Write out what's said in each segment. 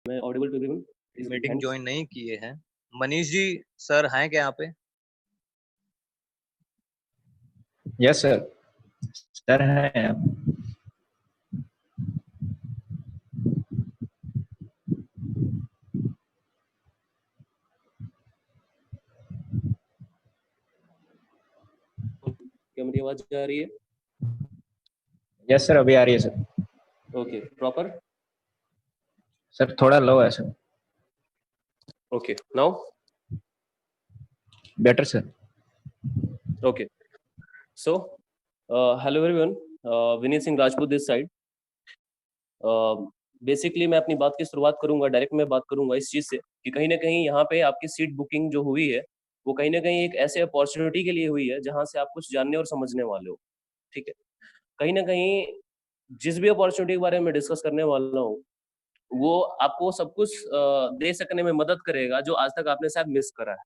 मैं audible to everyone? Meeting join नहीं किए हैं। मनीष जी सर हैं क्या यहाँ पे? Yes sir. सर हैं। क्या मेरी आवाज आ रही है? यस सर, अभी आ रही है सर। Okay, proper? सर थोड़ा लो है sir. Okay, now? Better sir. Okay, so hello everyone, Vineet Singh Rajput this side. Basically मैं अपनी बात की शुरुआत करूंगा, डायरेक्ट मैं बात करूंगा इस चीज़ से कि कहीं ना कहीं यहाँ पे आपकी सीट बुकिंग जो हुई है वो कहीं ना कहीं एक ऐसे अपॉर्चुनिटी के लिए हुई है जहाँ से आप कुछ जानने और समझने वाले हो, ठीक है? कहीं ना कहीं जिस भी अपॉर्चुनिटी के बारे में डिस्कस करने वाला हूँ वो आपको सब कुछ दे सकने में मदद करेगा जो आज तक आपने शायद मिस करा है।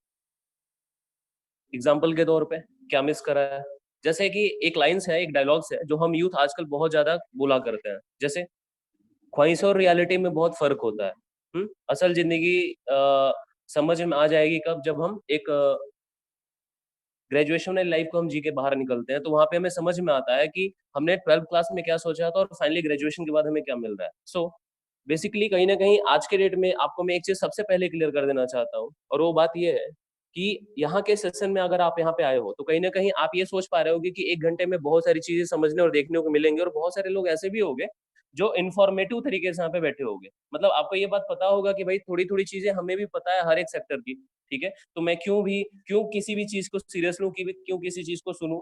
एग्जाम्पल के तौर पे क्या मिस करा है? जैसे कि एक लाइन्स है, एक डायलॉग्स है जो हम यूथ आजकल बहुत ज्यादा बोला करते हैं, जैसे ख्वाहिश और रियलिटी में बहुत फर्क होता है। असल जिंदगी समझ में आ जाएगी कब, जब हम एक ग्रेजुएशन लाइफ को हम जी के बाहर निकलते हैं तो वहां पे हमें समझ में आता है कि हमने 12th क्लास में क्या सोचा था और फाइनली ग्रेजुएशन के बाद हमें क्या मिल रहा है। सो बेसिकली कहीं ना कहीं आज के डेट में आपको मैं एक चीज सबसे पहले क्लियर कर देना चाहता हूँ, और वो बात ये है कि यहाँ के सेशन में अगर आप यहाँ पे आए हो तो कहीं ना कहीं आप ये सोच पा रहे होगे कि 1 घंटे में बहुत सारी चीजें समझने और देखने को मिलेंगे, और बहुत सारे लोग ऐसे भी होंगे जो इन्फॉर्मेटिव तरीके से यहाँ पे बैठे होंगे। मतलब आपको ये बात पता होगा कि भाई थोड़ी थोड़ी चीजें हमें भी पता है हर एक सेक्टर की, ठीक है? तो मैं क्यों किसी भी चीज को सीरियस लूं, क्यों किसी चीज को सुनूं?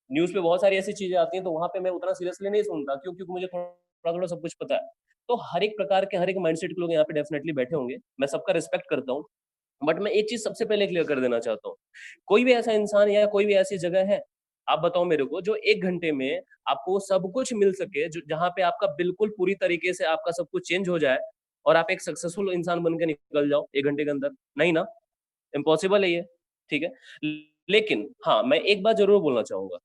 न्यूज पे बहुत सारी ऐसी चीजें आती हैं तो वहां पे मैं उतना सीरियसली नहीं सुनता, क्योंकि मुझे थोड़ा थोड़ा सब कुछ पता है। तो हर एक प्रकार के हर एक माइंडसेट के लोग यहाँ पे डेफिनेटली बैठे होंगे, मैं सबका रिस्पेक्ट करता हूँ। बट मैं एक चीज सबसे पहले क्लियर कर देना चाहता हूँ, कोई भी ऐसा इंसान या कोई भी ऐसी जगह है, आप बताओ मेरे को, जो 1 घंटे में आपको सब कुछ मिल सके, जो जहाँ पे आपका बिल्कुल पूरी तरीके से आपका सब कुछ चेंज हो जाए और आप एक सक्सेसफुल इंसान बन के निकल जाओ 1 घंटे के अंदर? नहीं ना, इम्पॉसिबल है ये, ठीक है? लेकिन हाँ, मैं एक बात जरूर बोलना चाहूंगा।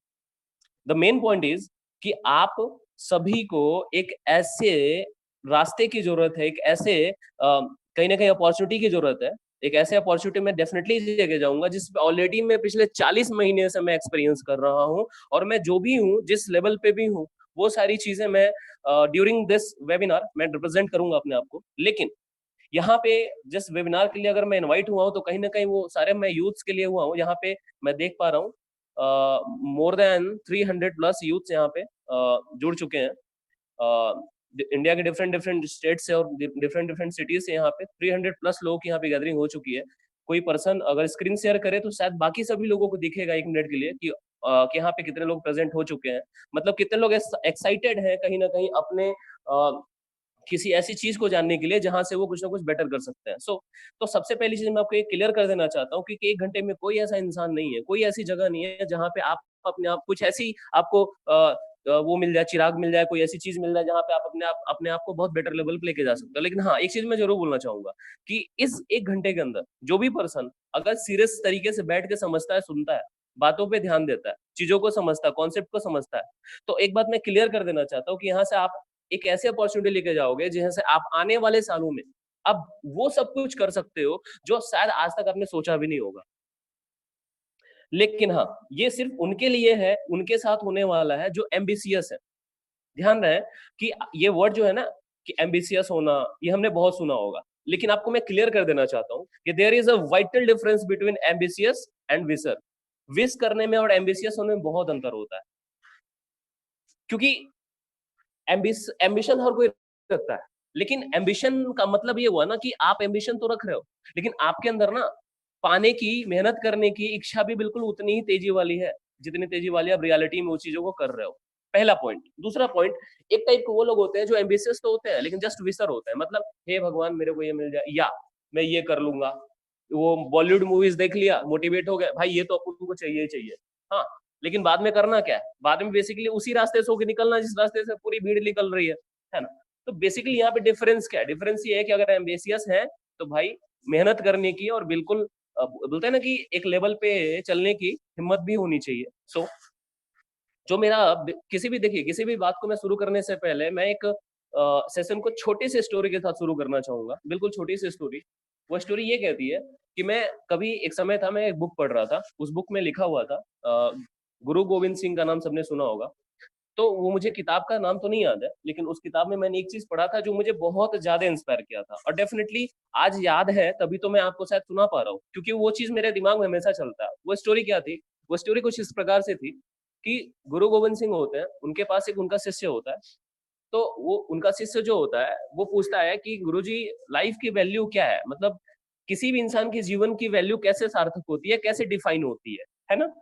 द मेन पॉइंट इज कि आप सभी को एक ऐसे रास्ते की जरूरत है, एक ऐसे कहीं ना कहीं अपॉर्चुनिटी की जरूरत है। एक ऐसे अपॉर्चुनिटी में डेफिनेटली लेके जाऊंगा जिस पे ऑलरेडी मैं पिछले 40 महीने से मैं एक्सपीरियंस कर रहा हूँ, और मैं जो भी हूँ, जिस लेवल पे भी हूँ, वो सारी चीजें मैं ड्यूरिंग दिस वेबिनार मैं रिप्रेजेंट करूंगा अपने आप को। लेकिन यहाँ पे जिस वेबिनार के लिए अगर मैं इनवाइट हुआ हूँ तो कहीं ना कहीं वो सारे मैं यूथ्स के लिए हुआ हूँ। यहाँ पे मैं देख पा रहा हूँ मोर देन 300+ यूथ्स यहाँ पे जुड़ चुके हैं। इंडिया के डिफरेंट डिफरेंट स्टेट से और डिफरेंट डिफरेंट सिटीज से यहाँ पे 300+ लोगों की यहाँ पे गैदरिंग हो चुकी है। कोई पर्सन अगर स्क्रीन शेयर करे तो शायद बाकी सभी लोगों को दिखेगा 1 मिनट के लिए कि यहाँ पे कितने लोग प्रेजेंट हो चुके हैं, मतलब कितने लोग एक्साइटेड हैं कहीं ना कहीं अपने किसी ऐसी चीज को जानने के लिए जहां से वो कुछ ना कुछ बेटर कर सकते हैं। तो सबसे पहली चीज मैं आपको ये क्लियर कर देना चाहता हूँ कि 1 घंटे में कोई ऐसा इंसान नहीं है, कोई ऐसी जगह नहीं है जहाँ पे आप अपने आप कुछ ऐसी आपको वो मिल जाए, चिराग मिल जाए, कोई ऐसी चीज मिल जाए जहाँ पे आप अपने आप को बहुत बेटर लेवल पे लेके जा सकते हो। लेकिन हाँ, एक चीज मैं जरूर बोलना चाहूंगा कि इस 1 घंटे के अंदर जो भी पर्सन अगर सीरियस तरीके से बैठ के समझता है, सुनता है, बातों पे ध्यान देता है, चीजों को समझता है, कॉन्सेप्ट को समझता है, तो एक बात मैं क्लियर कर देना चाहता हूँ कि यहाँ से आप एक ऐसे अपॉर्चुनिटी लेके जाओगे जहां से आप आने वाले सालों में अब वो सब कुछ कर सकते हो जो शायद आज तक आपने सोचा भी नहीं होगा। लेकिन हाँ, ये सिर्फ उनके लिए है, उनके साथ होने वाला है जो एम्बिशियस है। ध्यान रहे कि ये वर्ड जो है ना कि एम्बिशियस होना, ये हमने बहुत सुना होगा, लेकिन आपको मैं क्लियर कर देना चाहता हूं कि there is a vital difference between ambitious and wisher. Wish करने में और एम्बिशियस होने में बहुत अंतर होता है, क्योंकि एम्बिशन हर कोई रखता है, लेकिन एम्बिशन का मतलब ये हुआ ना कि आप एम्बिशन तो रख रहे हो, लेकिन आपके अंदर ना पाने की, मेहनत करने की इच्छा भी बिल्कुल उतनी ही तेजी वाली है जितनी तेजी वाली आप रियलिटी में उस चीजों को कर रहे हो। पहला पॉइंट। दूसरा पॉइंट, एक टाइप के वो लोग होते हैं जो एम्बिशियस तो होते हैं लेकिन जस्ट विशर होते हैं, मतलब हे भगवान मेरे को ये मिल जाए, या मैं ये कर लूंगा। वो बॉलीवुड मूवीज देख लिया, मोटिवेट हो गया, भाई ये तो अपन को चाहिए ही चाहिए। हाँ, लेकिन बाद में करना क्या है? बाद में बेसिकली उसी रास्ते से होकर निकलना जिस रास्ते से पूरी भीड़ निकल रही है ना? तो बेसिकली यहाँ पे डिफरेंस क्या है? डिफरेंस ये है कि अगर एम्बिशियस है तो भाई मेहनत करने की और बिल्कुल बोलते हैं ना कि एक लेवल पे चलने की हिम्मत भी होनी चाहिए। जो मेरा किसी भी, देखिए, किसी भी बात को मैं शुरू करने से पहले मैं एक सेशन को छोटे से स्टोरी के साथ शुरू करना चाहूंगा, बिल्कुल छोटी सी स्टोरी। वो स्टोरी ये कहती है कि मैं कभी एक समय था, मैं एक बुक पढ़ रहा था, उस बुक में लिखा हुआ था गुरु गोविंद सिंह का नाम सबने सुना होगा। तो वो मुझे किताब का नाम तो नहीं याद है, लेकिन उस किताब में मैंने एक चीज पढ़ा था जो मुझे बहुत ज्यादा इंस्पायर किया था, और डेफिनेटली आज याद है, तभी तो मैं आपको शायद सुना पा रहा हूँ, क्योंकि वो चीज मेरे दिमाग में हमेशा चलता है। वो स्टोरी क्या थी? वो स्टोरी कुछ इस प्रकार से थी कि गुरु गोविंद सिंह होते हैं, उनके पास एक उनका शिष्य होता है। तो वो उनका शिष्य जो होता है वो पूछता है कि गुरुजी, लाइफ की वैल्यू क्या है, मतलब किसी भी इंसान के जीवन की वैल्यू कैसे सार्थक होती है, कैसे डिफाइन होती है ना?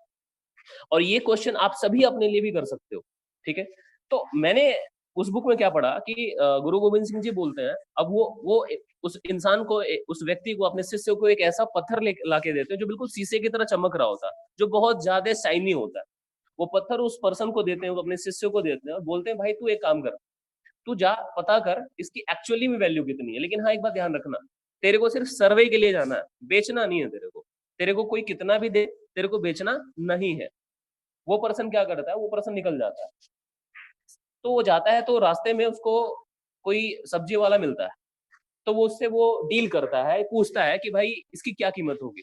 और ये क्वेश्चन आप सभी अपने लिए भी कर सकते हो, ठीक है? तो मैंने उस बुक में क्या पढ़ा कि गुरु गोविंद सिंह जी बोलते हैं, अब उस इंसान को, उस व्यक्ति को, अपने शिष्य को एक ऐसा पत्थर ला के देते हैं जो बिल्कुल शीशे की तरह चमक रहा होता है, जो बहुत ज्यादा शाइनी होता है। वो पत्थर उस पर्सन को देते हैं, वो अपने शिष्य को देते हैं और बोलते हैं भाई तू एक काम कर, तू जा पता कर इसकी एक्चुअली में वैल्यू कितनी है। लेकिन हाँ, एक बात ध्यान रखना, तेरे को सिर्फ सर्वे के लिए जाना है, बेचना नहीं है। तेरे को कोई कितना भी दे, तेरे को बेचना नहीं है। वो पर्सन क्या करता है, वो पर्सन निकल जाता है। तो वो जाता है, तो रास्ते में उसको कोई सब्जी वाला मिलता है, तो वो उससे वो डील करता है, पूछता है कि भाई इसकी क्या कीमत होगी।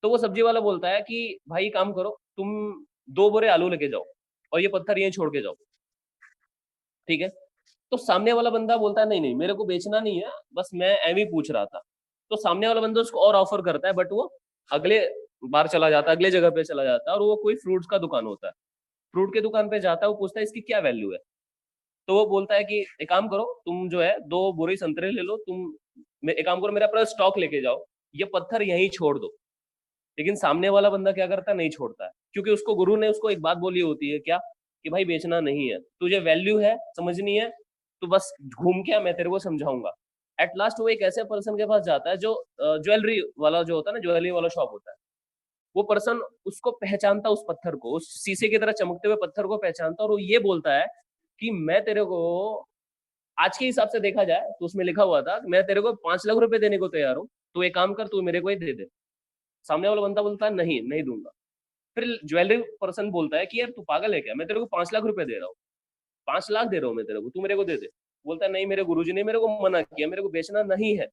तो वो सब्जी वाला बोलता है कि भाई काम करो, तुम 2 बोरे आलू लेके जाओ और ये पत्थर यहीं छोड़ के जाओ, ठीक है? तो सामने वाला बंदा बोलता है नहीं नहीं, मेरे को बेचना नहीं है, बस मैं एम ही पूछ रहा था। तो सामने वाला बंदा उसको और ऑफर करता है, बट वो अगले बार चला जाता है, अगले जगह पे चला जाता है, और वो कोई फ्रूट्स का दुकान होता है। फ्रूट के दुकान पे जाता है, वो पूछता है इसकी क्या वैल्यू है। तो वो बोलता है कि एक काम करो, तुम जो है 2 बोरी संतरे ले लो, एक काम करो, मेरा पूरा स्टॉक लेके जाओ, ये पत्थर यहीं छोड़ दो। लेकिन सामने वाला बंदा क्या करता है, नहीं छोड़ता है, क्योंकि उसको गुरु ने उसको एक बात बोली होती है, क्या कि भाई बेचना नहीं है, तुझे वैल्यू है समझनी है, तो बस घूम के मैं तेरे को समझाऊंगा। एट लास्ट वो एक ऐसे पर्सन के पास जाता है जो ज्वेलरी वाला जो होता है ना, ज्वेलरी वाला शॉप होता है। वो पर्सन उसको पहचानता, उस पत्थर को, उस शीशे की तरह चमकते हुए पत्थर को पहचानता, और वो ये बोलता है कि मैं तेरे को, आज के हिसाब से देखा जाए तो उसमें लिखा हुआ था मैं तेरे को 5 लाख रुपए देने को तैयार हूँ, तो एक काम कर, तू मेरे को ही दे दे। सामने वाला बंदा बोलता है नहीं नहीं दूंगा। फिर ज्वेलरी पर्सन बोलता है कि यार तू पागल है क्या, मैं तेरे को 5 लाख रुपए दे रहा हूँ, 5 लाख दे रहा हूँ मैं तेरे को, तू मेरे को दे दे। बोलता है नहीं, मेरे गुरुजी ने मेरे को मना किया, मेरे को बेचना नहीं है।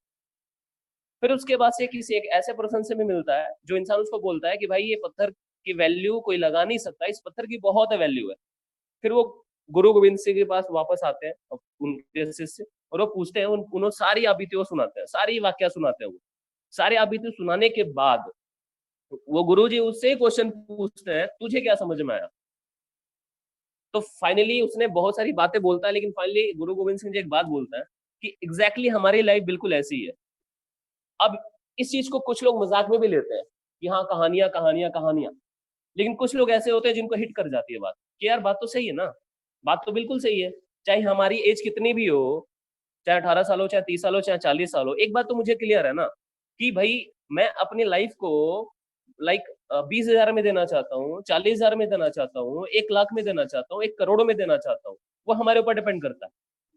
फिर उसके बाद से किसी एक ऐसे पर्सन से भी मिलता है जो इंसान उसको बोलता है कि भाई ये पत्थर की वैल्यू कोई लगा नहीं सकता, इस पत्थर की बहुत वैल्यू है। फिर वो गुरु गोविंद सिंह के पास वापस आते हैं उनके शिष्य, और वो पूछते हैं, उन्होंने सारी आबितियों सुनाते हैं, सारी वाक्य सुनाते हैं। वो सारे आबितियों सुनाने के बाद वो गुरुजी उससे क्वेश्चन पूछते हैं, तुझे क्या समझ में आया? तो फाइनली उसने बहुत सारी बातें बोलता है, लेकिन फाइनली गुरु गोविंद सिंह जी एक बात बोलता है कि एग्जैक्टली हमारी लाइफ बिल्कुल ऐसी ही है। अब इस चीज को कुछ लोग मजाक में भी लेते हैं कि हाँ कहानियां कहानियां कहानियां, लेकिन कुछ लोग ऐसे होते हैं जिनको हिट कर जाती है बात कि यार बात तो सही है ना, बात तो बिल्कुल सही है। चाहे हमारी एज कितनी भी हो, चाहे 18 साल हो, चाहे 30 साल हो, चाहे 40 साल हो, एक बात तो मुझे क्लियर है ना कि भाई मैं अपनी लाइफ को लाइक 20,000 में देना चाहता हूँ, 40,000 में देना चाहता हूँ, 1 लाख में देना चाहता हूँ, 1 करोड़ में देना चाहता हूँ, वो हमारे ऊपर डिपेंड करता है।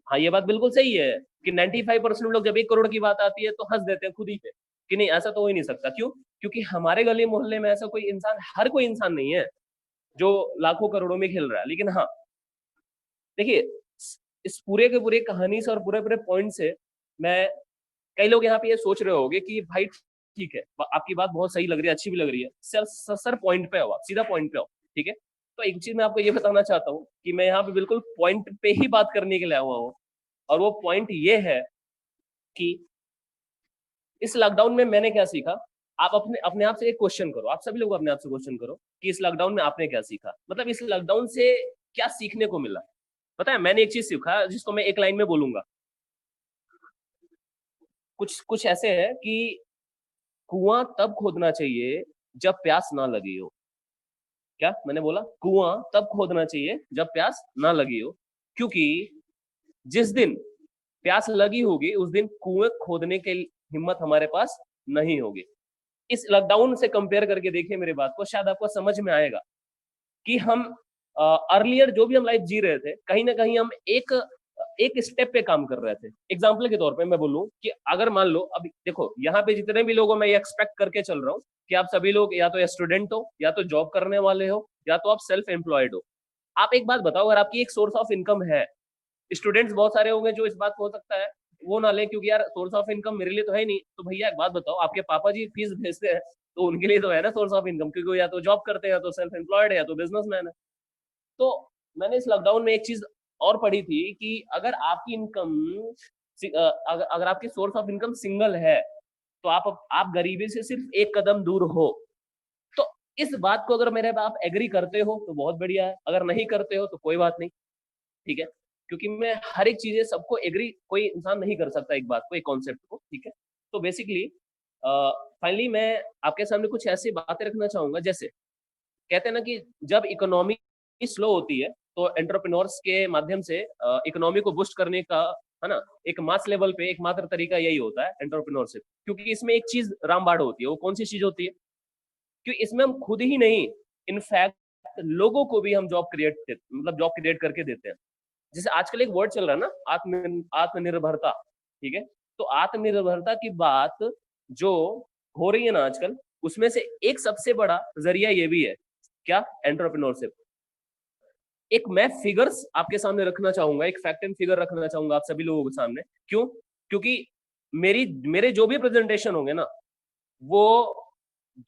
हाँ ये बात बिल्कुल सही है कि 95% लोग जब 1 करोड़ की बात आती है तो हंस देते हैं खुद ही पे कि नहीं ऐसा तो हो ही नहीं सकता। क्यों? क्योंकि हमारे गली मोहल्ले में ऐसा कोई इंसान, हर कोई इंसान नहीं है जो लाखों करोड़ों में खेल रहा है। लेकिन हाँ देखिए, इस पूरे के पूरे कहानी से और पूरे पूरे पॉइंट से मैं, कई लोग यहाँ पे ये सोच रहे होंगे कि भाई ठीक है, आपकी बात बहुत सही लग रही है, अच्छी भी लग रही है सर पॉइंट पे आओ, आप सीधा पॉइंट पे आओ, ठीक है? तो एक चीज मैं आपको ये बताना चाहता हूँ कि मैं यहाँ पे बिल्कुल पॉइंट पे ही बात करने के लिए आया हुआ हूँ, और वो पॉइंट ये है कि इस लॉकडाउन में मैंने क्या सीखा। आप अपने अपने आप से एक क्वेश्चन करो, आप सभी लोग अपने आप से क्वेश्चन करो कि इस लॉकडाउन में आपने क्या सीखा, मतलब इस लॉकडाउन से क्या सीखने को मिला। पता है मैंने एक चीज सीखा जिसको मैं एक लाइन में बोलूंगा, कुछ कुछ ऐसे है कि कुआं तब खोदना चाहिए जब प्यास ना लगी हो। क्या मैंने बोला? कुआं तब खोदना चाहिए जब प्यास ना लगी हो, क्योंकि जिस दिन प्यास लगी होगी उस दिन कुएं खोदने की हिम्मत हमारे पास नहीं होगी। इस लॉकडाउन से कंपेयर करके देखिए मेरी बात को, शायद आपको समझ में आएगा कि हम अर्लियर जो भी हम लाइफ जी रहे थे, कहीं ना कहीं हम एक स्टेप पे काम कर रहे थे। एग्जाम्पल के तौर पे मैं बोलूं कि अगर मान लो, अब देखो यहाँ पे जितने भी लोगों मैं ये एक्सपेक्ट करके चल रहा हूँ कि आप सभी लोग या तो स्टूडेंट हो, या तो जॉब करने वाले हो, या तो आप सेल्फ एम्प्लॉयड हो। आप एक बात बताओ, अगर आपकी एक सोर्स ऑफ इनकम है, स्टूडेंट्स बहुत सारे होंगे जो इस बात को हो सकता है वो ना ले, क्योंकि यार सोर्स ऑफ इनकम मेरे लिए तो है नहीं। तो भैया एक बात बताओ, आपके पापा जी फीस भेजते हैं तो उनके लिए तो है ना सोर्स ऑफ इनकम, क्योंकि वो या तो जॉब करते हैं या तो सेल्फ एम्प्लॉयड है या तो बिजनेसमैन है। तो मैंने इस लॉकडाउन में एक चीज और पढ़ी थी कि अगर आपकी इनकम अगर आपकी सोर्स ऑफ इनकम सिंगल है तो आप गरीबी से सिर्फ एक कदम दूर हो। तो इस बात को अगर मेरे आप एग्री करते हो तो बहुत बढ़िया है, अगर नहीं करते हो तो कोई बात नहीं, ठीक है। क्योंकि मैं हर एक चीजें सबको एग्री, कोई इंसान नहीं कर सकता एक बात को, एक कॉन्सेप्ट को, ठीक है। तो बेसिकली फाइनली मैं आपके सामने कुछ ऐसी बातें रखना चाहूंगा, जैसे कहते हैं ना कि जब इकोनॉमी स्लो होती है तो एंटरप्रेन्योर्स के माध्यम से इकोनॉमी को बूस्ट करने का, है ना, एक मास लेवल पे एकमात्र तरीका यही होता है एंटरप्रेन्योरशिप। क्योंकि इसमें एक चीज रामबाड़ होती है, वो कौन सी चीज होती है? क्योंकि इसमें हम खुद ही नहीं, इनफैक्ट लोगों को भी हम जॉब क्रिएट करके देते हैं। जैसे आजकल एक वर्ड चल रहा है ना, आत्मनिर्भरता, ठीक है। तो आत्मनिर्भरता की बात जो हो रही है ना आजकल, उसमें से एक सबसे बड़ा जरिया ये भी है, क्या? एंटरप्रेन्योरशिप। एक मैं फिगर्स आपके सामने रखना चाहूंगा, एक फैक्ट एंड फिगर रखना चाहूंगा आप सभी लोगों के सामने। क्यों? क्योंकि मेरे जो भी प्रेजेंटेशन होंगे ना, वो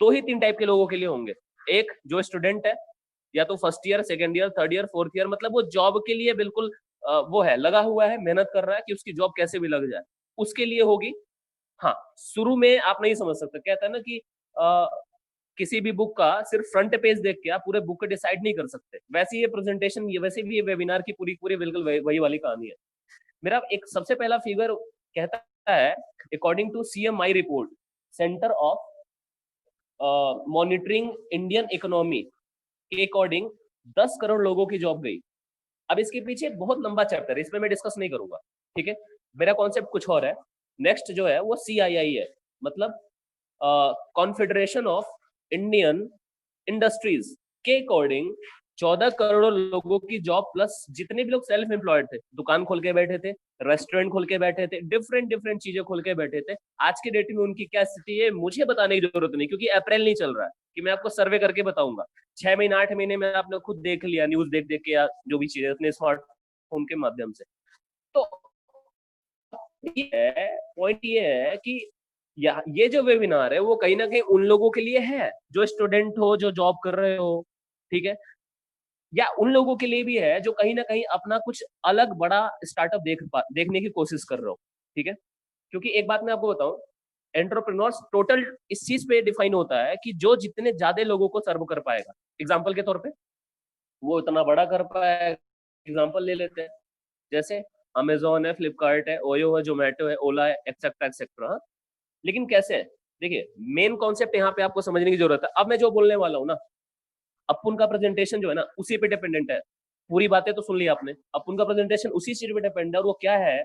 2 ही 3 टाइप के लोगों के लिए होंगे। एक जो स्टूडेंट है, या तो first year, second year, third year, fourth year, मतलब वो जॉब के लिए बिल्कुल वो है, लगा हुआ है, मेहनत कर रहा है कि उसकी जॉब कैसे भी लग जाए, उसके लिए होगी। हाँ, शुरू में आप नहीं समझ सकते, कहता है ना कि किसी भी बुक का सिर्फ फ्रंट पेज देख के आप पूरे बुक को डिसाइड नहीं कर सकते। वैसे ये प्रेजेंटेशन, ये वैसे भी ये वेबिनार की पूरी पूरी बिल्कुल वही वाली कहानी है। मेरा एक सबसे पहला फिगर कहता है, according to CMI report, centre of monitoring Indian economy के अकॉर्डिंग 10 करोड़ लोगों की जॉब गई। अब इसके पीछे बहुत लंबा चैप्टर है, इसमें मैं डिस्कस नहीं करूंगा, ठीक है। मेरा कॉन्सेप्ट कुछ और है। नेक्स्ट जो है वो CII है, मतलब कॉन्फेडरेशन ऑफ इंडियन इंडस्ट्रीज के अकॉर्डिंग 14 करोड़ लोगों की जॉब, प्लस जितने भी लोग सेल्फ एम्प्लॉयड थे, दुकान खोल के बैठे थे, रेस्टोरेंट खोल के बैठे थे, डिफरेंट डिफरेंट चीजें खोल के बैठे थे, आज के डेट में उनकी क्या स्थिति है मुझे बताने की जरूरत नहीं, क्योंकि अप्रैल नहीं चल रहा है कि मैं आपको सर्वे करके बताऊंगा। 6 महीने 8 महीने में आपने खुद देख लिया, न्यूज देख देख के या जो भी चीजें अपने स्मार्टफोन के माध्यम से। तो पॉइंट ये है कि ये जो वेबिनार है वो कहीं ना कहीं उन लोगों के लिए है जो स्टूडेंट हो, जो जॉब कर रहे हो, ठीक है, या उन लोगों के लिए भी है जो कहीं ना कहीं अपना कुछ अलग बड़ा स्टार्टअप देखने की कोशिश कर रहे हो, ठीक है। क्योंकि एक बात मैं आपको बताऊं, एंटरप्रेन्योर्स टोटल इस चीज पे डिफाइन होता है कि जो जितने ज्यादा लोगों को सर्व कर पाएगा। एग्जाम्पल के तौर पे वो इतना बड़ा कर पाएगा। एग्जाम्पल ले लेते हैं, जैसे अमेजोन है, फ्लिपकार्ट है, ओयो है, जोमेटो है, ओला है, एक्सेट्रा एक्सेट्रा। लेकिन कैसे है? देखिए, मेन कॉन्सेप्ट यहाँ पे आपको समझने की जरूरत है। अब मैं जो बोलने वाला हूँ ना, अपुन का प्रेजेंटेशन जो है ना उसी पे डिपेंडेंट है। पूरी बातें तो सुन ली आपने, अपुन का प्रेजेंटेशन उसी चीज पे डिपेंड है। और वो क्या है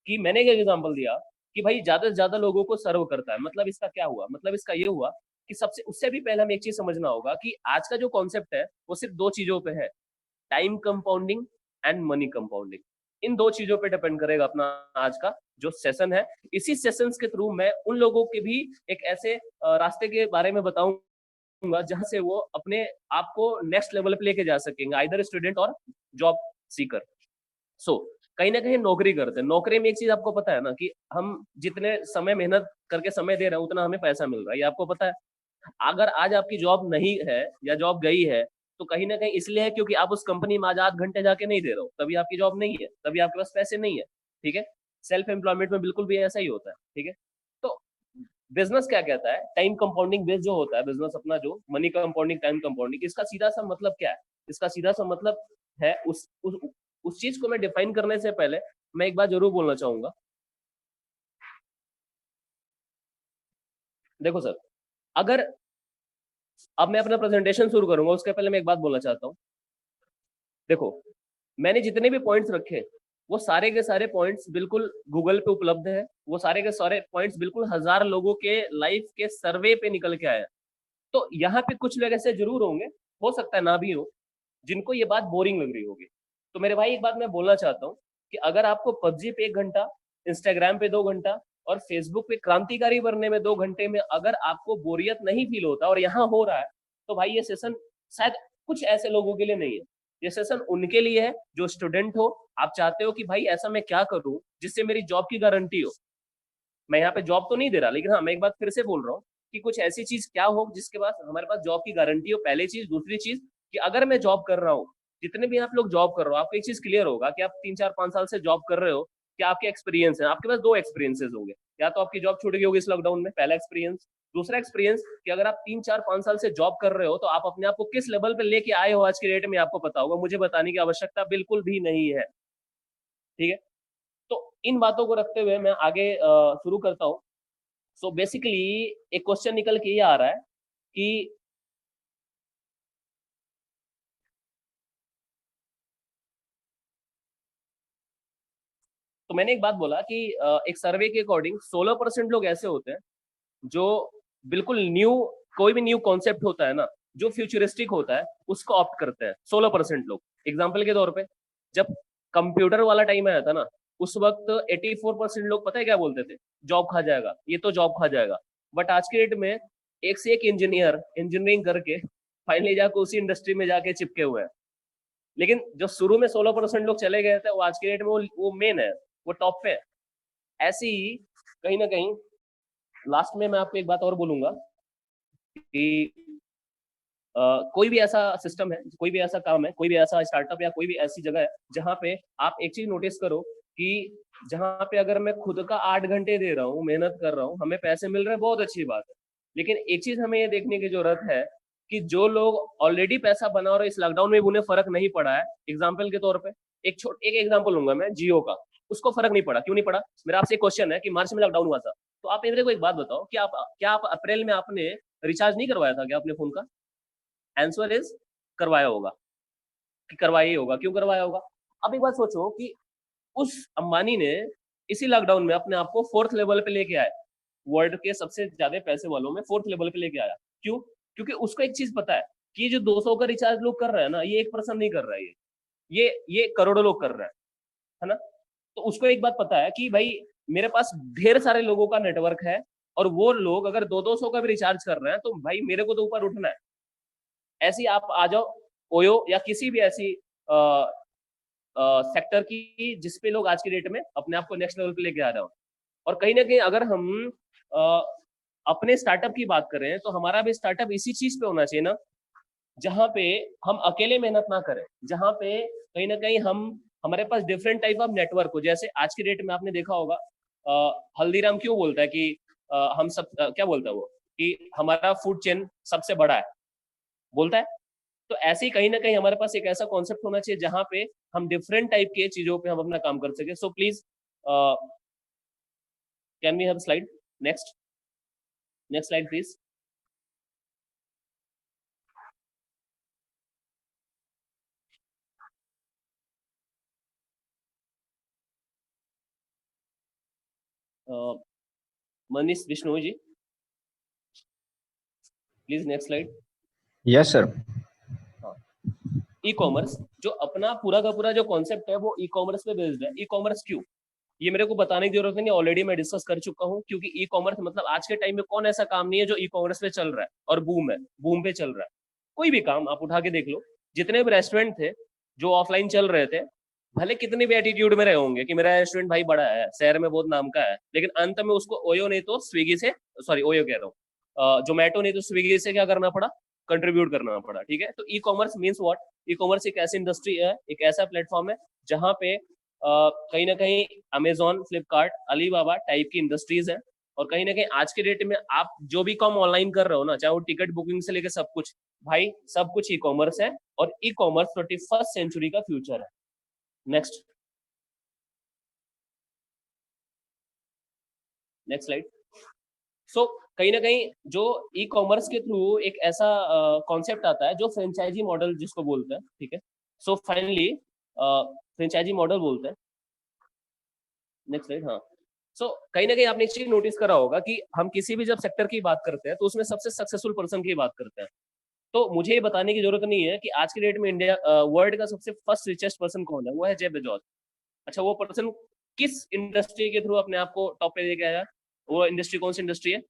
कि मैंने एक एग्जांपल दिया कि भाई ज्यादा से ज्यादा लोगों को सर्व करता है। मतलब इसका क्या हुआ? मतलब इसका ये हुआ कि सबसे उससे भी पहले हमें एक चीज समझना होगा कि आज का जो कॉन्सेप्ट है वो सिर्फ 2 चीजों पे है, time compounding and money compounding. इन 2 चीजों पे डिपेंड करेगा अपना आज का जो सेशन है। इसी सेशंस के थ्रू मैं उन लोगों के भी एक ऐसे रास्ते के बारे में बताऊंगा जहां से वो अपने आप को नेक्स्ट लेवल पे लेके जा सकेंगे, आइदर स्टूडेंट और जॉब सीकर। सो कहीं ना कहीं नौकरी करते हैं। नौकरी में एक चीज आपको पता है ना कि हम जितने समय मेहनत करके समय दे रहे हैं उतना हमें पैसा मिल रहा है, ये आपको पता है। अगर आज आपकी जॉब नहीं है या जॉब गई है तो कहीं ना कहीं इसलिए है क्योंकि आप उस कंपनी में आज 8 घंटे जाके नहीं दे रहे हो, तभी आपकी जॉब नहीं है, तभी आपके पास पैसे नहीं है, ठीक है। सेल्फ एम्प्लॉयमेंट में बिल्कुल भी ऐसा ही होता है, ठीक है। तो बिजनेस क्या कहता है? टाइम कंपाउंडिंग बेस जो होता है बिजनेस अपना, जो मनी कंपाउंडिंग, टाइम कंपाउंडिंग, इसका सीधा सा मतलब क्या है? इसका सीधा सा मतलब है उस चीज को मैं डिफाइन करने से पहले मैं एक बात जरूर बोलना चाहूंगा। देखो सर, अगर अब मैं अपना प्रेजेंटेशन शुरू करूंगा उसके पहले मैं एक बात बोलना चाहता हूँ। देखो, मैंने जितने भी पॉइंट्स रखे वो सारे के सारे पॉइंट्स बिल्कुल गूगल पे उपलब्ध है। वो सारे के सारे पॉइंट्स बिल्कुल 1000 लोगों के लाइफ के सर्वे पे निकल के आया। तो यहाँ पे कुछ लोग ऐसे जरूर होंगे, हो सकता है ना भी हो, जिनको ये बात बोरिंग लग रही होगी। तो मेरे भाई एक बात मैं बोलना चाहता हूँ कि अगर आपको पबजी पे 1 घंटा, इंस्टाग्राम पे 2 घंटा और फेसबुक पे क्रांतिकारी बनने में 2 घंटे में अगर आपको बोरियत नहीं फील होता और यहाँ हो रहा है, तो भाई ये सेशन शायद कुछ ऐसे लोगों के लिए नहीं है। ये सेशन उनके लिए है जो स्टूडेंट हो, आप चाहते हो कि भाई ऐसा मैं क्या करूं जिससे मेरी जॉब की गारंटी हो। मैं यहाँ पे जॉब तो नहीं दे रहा, लेकिन हाँ मैं एक बात फिर से बोल रहा हूँ कि कुछ ऐसी चीज क्या हो जिसके पास हमारे पास जॉब की गारंटी हो, पहली चीज। दूसरी चीज कि अगर मैं जॉब कर रहा हूँ, जितने भी आप लोग जॉब कर रहे हो, आपको एक चीज क्लियर होगा कि आप 3 4 5 साल से जॉब कर रहे हो, क्या आपके एक्सपीरियंस है। आपके पास दो एक्सपीरियंसेस होंगे, या तो आपकी जॉब छूट गई होगी इस लॉकडाउन में, पहला एक्सपीरियंस। दूसरा एक्सपीरियंस कि अगर आप 3 4 5 साल से जॉब कर रहे हो तो आप अपने आप को किस लेवल पे लेके आए हो आज के डेट में आपको पता होगा, मुझे बताने की आवश्यकता बिल्कुल भी नहीं है। ठीक है, तो इन बातों को रखते हुए मैं आगे शुरू करता हूँ। सो बेसिकली एक क्वेश्चन निकल के ये आ रहा है कि तो मैंने एक बात बोला कि एक सर्वे के अकॉर्डिंग 16% लोग ऐसे होते हैं जो बिल्कुल न्यू, कोई भी न्यू कॉन्सेप्ट होता है ना जो फ्यूचरिस्टिक होता है उसको ऑप्ट करते हैं 16% लोग। एग्जाम्पल के तौर पे जब कंप्यूटर वाला टाइम आया था ना, उस वक्त 84% लोग पता है क्या बोलते थे, जॉब खा जाएगा, ये तो जॉब खा जाएगा। बट आज के डेट में एक से एक इंजीनियर इंजीनियरिंग करके फाइनली जाकर उसी इंडस्ट्री में जाके चिपके हुए हैं। लेकिन जो शुरू में 16% लोग चले गए थे वो आज के डेट में वो मेन है, वो टॉप पे है। ऐसे ही कहीं ना कहीं लास्ट में मैं आपको एक बात और बोलूंगा कि कोई भी ऐसा सिस्टम है, कोई भी ऐसा काम है, कोई भी ऐसा स्टार्टअप या कोई भी ऐसी जगह है जहाँ पे आप एक चीज नोटिस करो कि जहाँ पे अगर मैं खुद का 8 घंटे दे रहा हूँ, मेहनत कर रहा हूँ, हमें पैसे मिल रहे हैं, बहुत अच्छी बात है। लेकिन एक चीज हमें ये देखने की जरूरत है कि जो लोग ऑलरेडी पैसा बना रहे इस लॉकडाउन में उन्हें फर्क नहीं पड़ा है। एग्जाम्पल के तौर पर एक एग्जाम्पल लूंगा मैं जियो का, उसको फर्क नहीं पड़ा। क्यों नहीं पड़ा? मेरा आपसे क्वेश्चन है कि मार्च में लॉकडाउन हुआ था, तो आप मेरे को एक बात बताओ कि क्या आप अप्रैल में आपने रिचार्ज नहीं करवाया था क्या अपने फोन का? आंसर इज करवाया होगा, कि करवाया ही होगा। क्यों करवाया होगा? अब एक बात सोचो कि उस अंबानी ने इसी लॉकडाउन में अपने आप को 4th लेवल पे लेके आया, वर्ल्ड के सबसे ज्यादा पैसे वालों में 4th लेवल पे लेके आया। क्यों? क्योंकि उसको एक चीज पता है कि जो 200 का रिचार्ज लोग कर रहे हैं ना, ये एक पर्सन नहीं कर रहा है, ये करोड़ों लोग कर रहे हैं, है ना। तो उसको एक बात पता है कि भाई मेरे पास ढेर सारे लोगों का नेटवर्क है, और वो लोग अगर 200 का भी रिचार्ज कर रहे हैं तो भाई मेरे को तो ऊपर उठना है। ऐसी आप आ जाओ ओयो या किसी भी ऐसी सेक्टर की जिसपे लोग आज की डेट में अपने आप को नेक्स्ट लेवल पे लेके आ रहे हो। और कहीं ना कहीं अगर हम आ, अपने स्टार्टअप की बात करें तो हमारा भी स्टार्टअप इसी चीज पे होना चाहिए ना, जहाँ पे हम अकेले मेहनत ना करें, जहाँ पे कहीं ना कहीं हम हमारे पास डिफरेंट टाइप ऑफ नेटवर्क हो। जैसे आज की डेट में आपने देखा होगा हल्दीराम क्यों बोलता है कि हम सब क्या बोलता है वो, कि हमारा फूड चेन सबसे बड़ा है, बोलता है। तो ऐसे ही कहीं ना कहीं हमारे पास एक ऐसा कॉन्सेप्ट होना चाहिए जहां पे हम डिफरेंट टाइप के चीजों पे हम अपना काम कर सके। So please can we have slide, next next slide please. Manish Vishnu ji please next slide. Yes sir. E commerce जो अपना पूरा का पूरा जो कॉन्सेप्ट है वो ई कॉमर्स पे बेस्ड है। ई कॉमर्स क्यों, ये मेरे को बताने की जरूरत नहीं, ऑलरेडी मैं डिस्कस कर चुका हूँ। क्योंकि ई कॉमर्स मतलब आज के टाइम में कौन ऐसा काम नहीं है जो ई कॉमर्स पे चल रहा है और बूम है, बूम पे चल रहा है। कोई भी काम आप उठा के देख लो, जितने भी रेस्टोरेंट थे जो ऑफलाइन चल रहे थे, भले कितने भी एटीट्यूड में रहे होंगे कि मेरा रेस्टोरेंट भाई बड़ा है, शहर में बहुत नाम का है, लेकिन अंत में उसको ओयो नहीं तो स्विगी से, सॉरी ओयो कह रहा हूँ, जोमेटो नहीं तो स्विगी से क्या करना पड़ा, कंट्रीब्यूट करना पड़ा। ठीक है, तो e commerce means what? E commerce एक ऐसी इंडस्ट्री है, एक ऐसा प्लेटफॉर्म है जहाँ पे कहीं ना कहीं अमेजोन, फ्लिपकार्ट, अलीबाबा टाइप की इंडस्ट्रीज है। और कहीं ना कहीं आज के डेट में आप जो भी काम ऑनलाइन कर रहे हो ना, चाहे वो टिकट बुकिंग से लेकर सब कुछ, भाई सब कुछ ई कॉमर्स है। और ई कॉमर्स 21st सेंचुरी का फ्यूचर है। Next next slide. सो कहीं ना कहीं जो ई कॉमर्स के थ्रू एक ऐसा कॉन्सेप्ट आता है जो फ्रेंचाइजी मॉडल जिसको बोलते हैं। ठीक है, सो फाइनली फ्रेंचाइजी मॉडल बोलते हैं। Next slide. हाँ, सो कहीं ना कहीं आपने एक चीज नोटिस करा होगा कि हम किसी भी जब सेक्टर की बात करते हैं तो उसमें सबसे सक्सेसफुल पर्सन की बात करते हैं। तो मुझे ये बताने की जरूरत नहीं है कि आज के डेट में इंडिया वर्ल्ड का सबसे फर्स्ट रिचेस्ट पर्सन कौन है, वो है जेफ बेजोस। अच्छा, वो पर्सन किस इंडस्ट्री के थ्रू अपने आप को टॉप पे लेके आया? वो इंडस्ट्री कौन सी इंडस्ट्री है?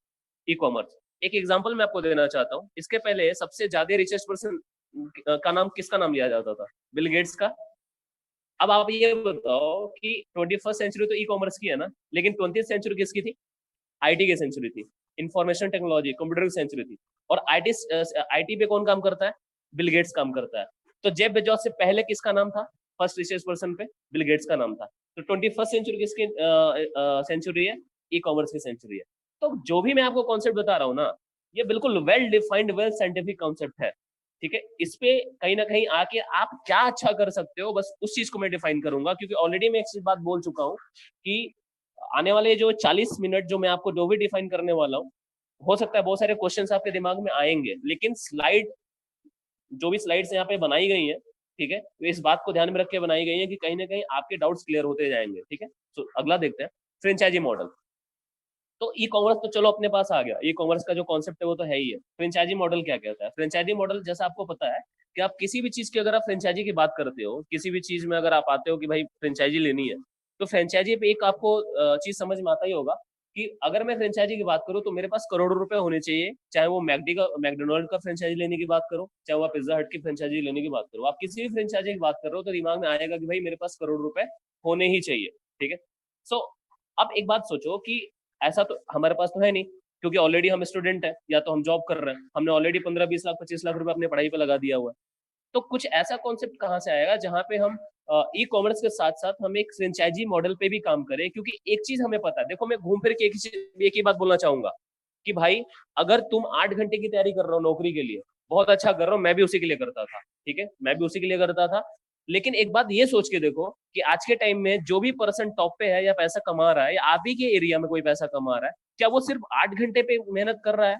E commerce. एक एग्जांपल मैं आपको देना चाहता हूँ। इसके पहले सबसे ज्यादा रिचेस्ट पर्सन का नाम किसका नाम लिया जाता था? बिल गेट्स का। अब आप ये बताओ कि 21st सेंचुरी तो ई कॉमर्स की है ना, लेकिन 20th सेंचुरी किसकी थी? आईटी की सेंचुरी थी, इंफॉर्मेशन टेक्नोलॉजी, कंप्यूटर की सेंचुरी थी। और आईटी पे कौन काम करता है? बिल गेट्स काम करता है। तो जेफ बेजोस से पहले किसका नाम था फर्स्ट रिचेस्ट पर्सन पे? बिल गेट्स का नाम था। तो 21st सेंचुरी किसकी सेंचुरी है? ई कॉमर्स की सेंचुरी है। तो जो भी मैं आपको कॉन्सेप्ट बता रहा हूँ ना, ये बिल्कुल well defined, well scientific concept है, ठीक है। इस पे कहीं ना कहीं आके आप क्या अच्छा कर सकते हो, बस उस चीज को मैं डिफाइन करूंगा, क्योंकि ऑलरेडी मैं एक चीज बात बोल चुका हूँ कि आने वाले जो 40 मिनट जो मैं आपको जो भी डिफाइन करने वाला हूँ, हो सकता है बहुत सारे क्वेश्चंस आपके दिमाग में आएंगे, लेकिन स्लाइड, जो भी स्लाइड्स यहाँ पे बनाई गई हैं, ठीक है, तो इस बात को ध्यान में रख के बनाई गई है कि कहीं ना कहीं आपके डाउट्स क्लियर होते जाएंगे, ठीक है। तो अगला देखते हैं, फ्रेंचाइजी मॉडल। तो ई कॉमर्स तो चलो अपने पास आ गया, ई कॉमर्स का जो कॉन्सेप्ट है वो तो है ही है। फ्रेंचाइजी मॉडल क्या कहता है? फ्रेंचाइजी मॉडल जैसा आपको पता है कि आप किसी भी चीज की अगर आप फ्रेंचाइजी की बात करते हो, किसी भी चीज में अगर आप आते हो कि भाई फ्रेंचाइजी लेनी है, तो फ्रेंचाइजी पे एक आपको चीज समझ में आता ही होगा कि अगर मैं फ्रेंचाइजी की बात करूं तो मेरे पास करोड़ों रुपए होने चाहिए, चाहे वो मैकडोनल्ड का फ्रेंचाइजी लेने की बात करो, चाहे वो पिज्जा हट की फ्रेंचाइजी लेने की बात करो, आप किसी भी फ्रेंचाइजी की बात कर रहे हो तो दिमाग में आएगा कि भाई मेरे पास करोड़ रुपए होने ही चाहिए, ठीक है। सो अब एक बात सोचो कि ऐसा तो हमारे पास तो है नहीं, क्योंकि ऑलरेडी हम स्टूडेंट हैं या तो हम जॉब कर रहे हैं, हमने ऑलरेडी 15-20 लाख 25 लाख रुपए अपनी पढ़ाई पे लगा दिया हुआ है। तो कुछ ऐसा कॉन्सेप्ट कहाँ से आएगा जहाँ पे हम ई कॉमर्स के साथ साथ हम एक फ्रेंचाइजी मॉडल पे भी काम करें? क्योंकि एक चीज हमें पता है, देखो मैं घूम फिर के एक ही बात बोलना चाहूंगा कि भाई अगर तुम 8 घंटे की तैयारी कर रहे हो नौकरी के लिए, बहुत अच्छा कर रहे हो, मैं भी उसी के लिए करता था, ठीक है, मैं भी उसी के लिए करता था। लेकिन एक बात ये सोच के देखो कि आज के टाइम में जो भी पर्सन टॉप पे है या पैसा कमा रहा है, या आप ही के एरिया में कोई पैसा कमा रहा है, क्या वो सिर्फ 8 घंटे पे मेहनत कर रहा है,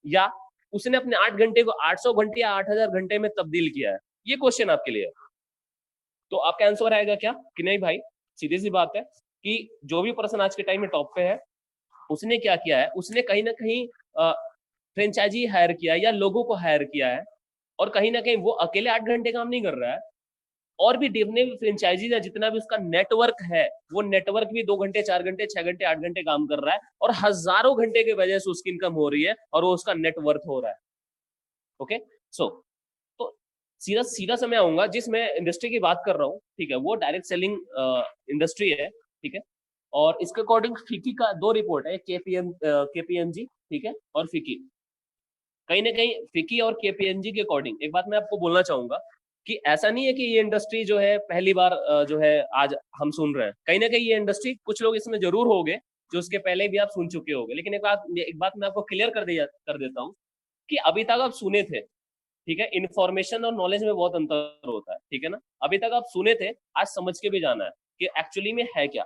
या उसने अपने 8 घंटे को 800 घंटे या 8000 घंटे में तब्दील किया है? ये क्वेश्चन आपके लिए है। तो आपका आंसर आएगा क्या कि नहीं भाई, सीधी सी बात है कि जो भी पर्सन आज के टाइम में टॉप पे है, उसने क्या किया है, उसने कहीं ना कहीं फ्रेंचाइजी हायर किया है या लोगों को हायर किया है, और कहीं ना कहीं वो अकेले 8 घंटे काम नहीं कर रहा है, और भी जितने भी फ्रेंचाइजीज है, जितना भी उसका नेटवर्क है, वो नेटवर्क भी 2 घंटे 4 घंटे 6 घंटे 8 घंटे काम कर रहा है, और हजारों घंटे की वजह से उसकी इनकम हो रही है और वो उसका नेटवर्थ हो रहा है। ओके, सो तो सीधा सीधा समय आऊंगा जिस मैं इंडस्ट्री की बात कर रहा हूँ, ठीक है, वो डायरेक्ट सेलिंग इंडस्ट्री है, ठीक है। और इसके अकॉर्डिंग फिकी का 2 रिपोर्ट है, केपीएमजी, ठीक है, और फिकी। कहीं ना कहीं फिकी और केपीएमजी के अकॉर्डिंग एक बात मैं आपको बोलना चाहूंगा कि ऐसा नहीं है कि ये इंडस्ट्री जो है पहली बार जो है आज हम सुन रहे हैं। कहीं ना कहीं ये इंडस्ट्री कुछ लोग इसमें जरूर होंगे जो उसके पहले भी आप सुन चुके होंगे, लेकिन एक बात मैं आपको क्लियर कर देता हूँ कि अभी तक आप सुने थे, ठीक है, इन्फॉर्मेशन और नॉलेज में बहुत अंतर होता है, ठीक है ना। अभी तक आप सुने थे, आज समझ के भी जाना है कि एक्चुअली में है क्या,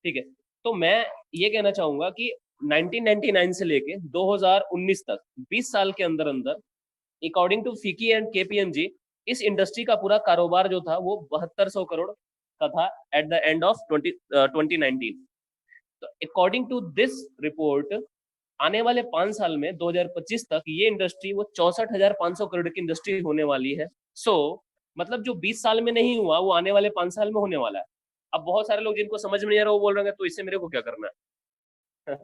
ठीक है। तो मैं ये कहना चाहूंगा कि 1999 से लेके 2019 तक 20 साल के अंदर अंदर, अकॉर्डिंग टू फिकी एंड केपीएमजी, इस इंडस्ट्री का पूरा कारोबार जो था वो 7200 करोड़ का था एट द एंड ऑफ 2019। तो अकॉर्डिंग टू दिस रिपोर्ट, आने वाले 5 साल में 2025 तक ये इंडस्ट्री वो 64,500 करोड़ की इंडस्ट्री होने वाली है। सो मतलब जो 20 साल में नहीं हुआ वो आने वाले 5 साल में होने वाला है। अब बहुत सारे लोग जिनको समझ में नहीं आ रहा वो बोल रहे हैं तो इससे मेरे को क्या करना है?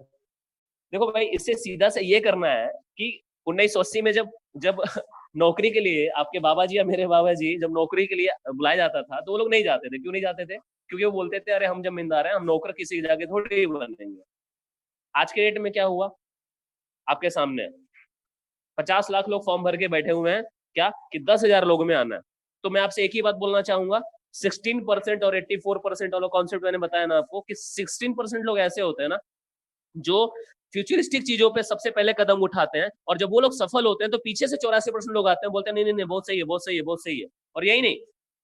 देखो भाई, इससे सीधा से ये करना है कि 1980 में जब जब नौकरी के लिए आपके बाबा जी या मेरे बाबा जी जब नौकरी के लिए बुलाया जाता था तो वो लोग नहीं जाते थे। क्यों नहीं जाते थे? क्योंकि वो बोलते थे अरे हम जमींदार हैं, हम नौकर किसी की जाके थोड़ी बनेंगे। आज के डेट में क्या हुआ आपके सामने? 50 लाख लोग फॉर्म भर के बैठे हुए हैं, क्या कि 10,000 लोगों में आना है। तो मैं आपसे एक ही बात बोलना चाहूंगा, 16% और 84% वाला कॉन्सेप्ट मैंने बताया ना आपको कि 16% लोग ऐसे होते हैं ना जो फ्यूचरिस्टिक चीजों पे सबसे पहले कदम उठाते हैं, और जब वो लोग सफल होते हैं तो पीछे से 84% लोग आते हैं, बोलते हैं नहीं नहीं नहीं बहुत सही है, बहुत सही है, बहुत सही है। और यही नहीं,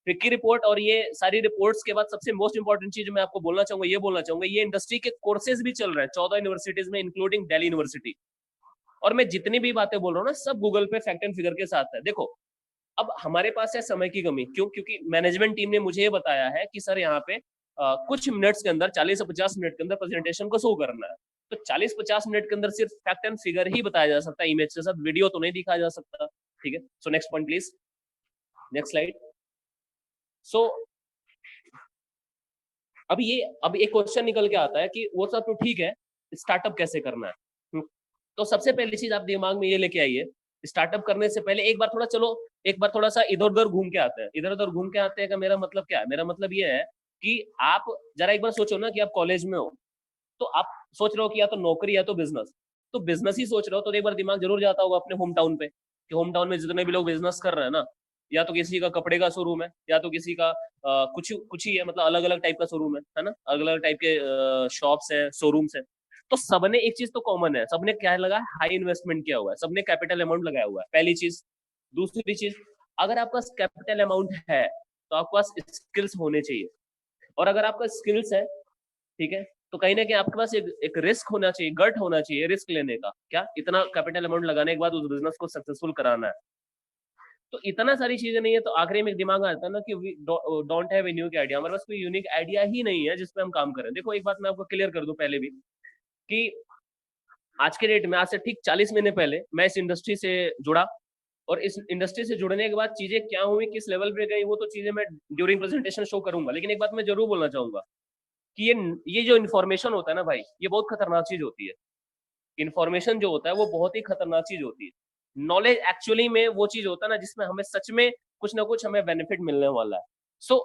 फिक्की रिपोर्ट और ये सारी रिपोर्ट्स के बाद सबसे मोस्ट इंपॉर्टेंट चीज मैं आपको बोलना चाहूंगा, ये इंडस्ट्री के कोर्सेज भी चल रहे हैं 14 यूनिवर्सिटीज में, इंक्लूडिंग दिल्ली यूनिवर्सिटी। और मैं जितनी भी बातें बोल रहा हूँ ना, सब गूगल पे फैक्ट एंड फिगर के साथ है। देखो अब हमारे पास है समय की कमी, क्यों? क्योंकि मैनेजमेंट टीम ने मुझे ये बताया है कि सर यहाँ पे कुछ मिनट्स के अंदर 40 से 50 मिनट के अंदर प्रेजेंटेशन को शो करना है। तो 40-50 मिनट के अंदर सिर्फ फैक्ट एंड फिगर ही बताया जा सकता है, इमेज के साथ, वीडियो तो नहीं दिखाया जा सकता, ठीक है। So next point please, next slide. So अब एक क्वेश्चन निकल के आता है कि वो सब तो ठीक है, स्टार्टअप कैसे करना है? तो सबसे पहली चीज आप दिमाग में ये लेके आइए स्टार्टअप करने से पहले एक बार थोड़ा सा इधर उधर घूम के आते हैं। इधर उधर घूम के आते हैं का मेरा मतलब क्या है? मेरा मतलब ये है कि आप जरा एक बार सोचो ना कि आप कॉलेज में हो, तो आप सोच रहे हो कि या तो नौकरी या तो बिजनेस, तो बिजनेस ही सोच रहे हो, तो एक बार दिमाग जरूर जाता होगा अपने होम टाउन पे कि होम टाउन में जितने भी लोग बिजनेस कर रहे हैं ना, या तो किसी का कपड़े का शोरूम है, या तो किसी का कुछ ही है, मतलब अलग अलग टाइप का शोरूम है ना, अलग अलग टाइप के शॉप्स है, शोरूम्स है। तो सबने एक चीज तो कॉमन है, सबने क्या लगा, हाई इन्वेस्टमेंट किया हुआ है, सबने कैपिटल अमाउंट लगाया हुआ है, पहली चीज। दूसरी चीज, अगर आपका कैपिटल अमाउंट है तो आपके पास स्किल्स होने चाहिए, और अगर आपका स्किल्स है, ठीक है, तो कहीं ना कहीं आपके पास एक रिस्क होना चाहिए, गट होना चाहिए रिस्क लेने का, क्या इतना कैपिटल अमाउंट लगाने के बाद उस बिजनेस को सक्सेसफुल कराना है। तो इतना सारी चीजें नहीं है, तो आखिरी में एक दिमाग आता है ना कि we don't have a unique idea, हमारे पास कोई यूनिक आइडिया ही नहीं है जिसपे हम काम करें। देखो एक बात मैं आपको क्लियर कर दूं पहले भी, कि आज के डेट में, आज से ठीक 40 महीने पहले मैं इस इंडस्ट्री से जुड़ा, और इस इंडस्ट्री से जुड़ने के बाद चीजें क्या हुई, किस लेवल पे गई, वो तो चीजें मैं ड्यूरिंग प्रेजेंटेशन शो करूंगा। लेकिन एक बात मैं जरूर बोलना चाहूंगा कि ये जो इन्फॉर्मेशन होता है ना भाई, ये बहुत खतरनाक चीज होती है। इन्फॉर्मेशन जो होता है वो बहुत ही खतरनाक चीज होती है। नॉलेज एक्चुअली में वो चीज होता है ना जिसमें हमें सच में कुछ ना कुछ हमें बेनिफिट मिलने वाला है। सो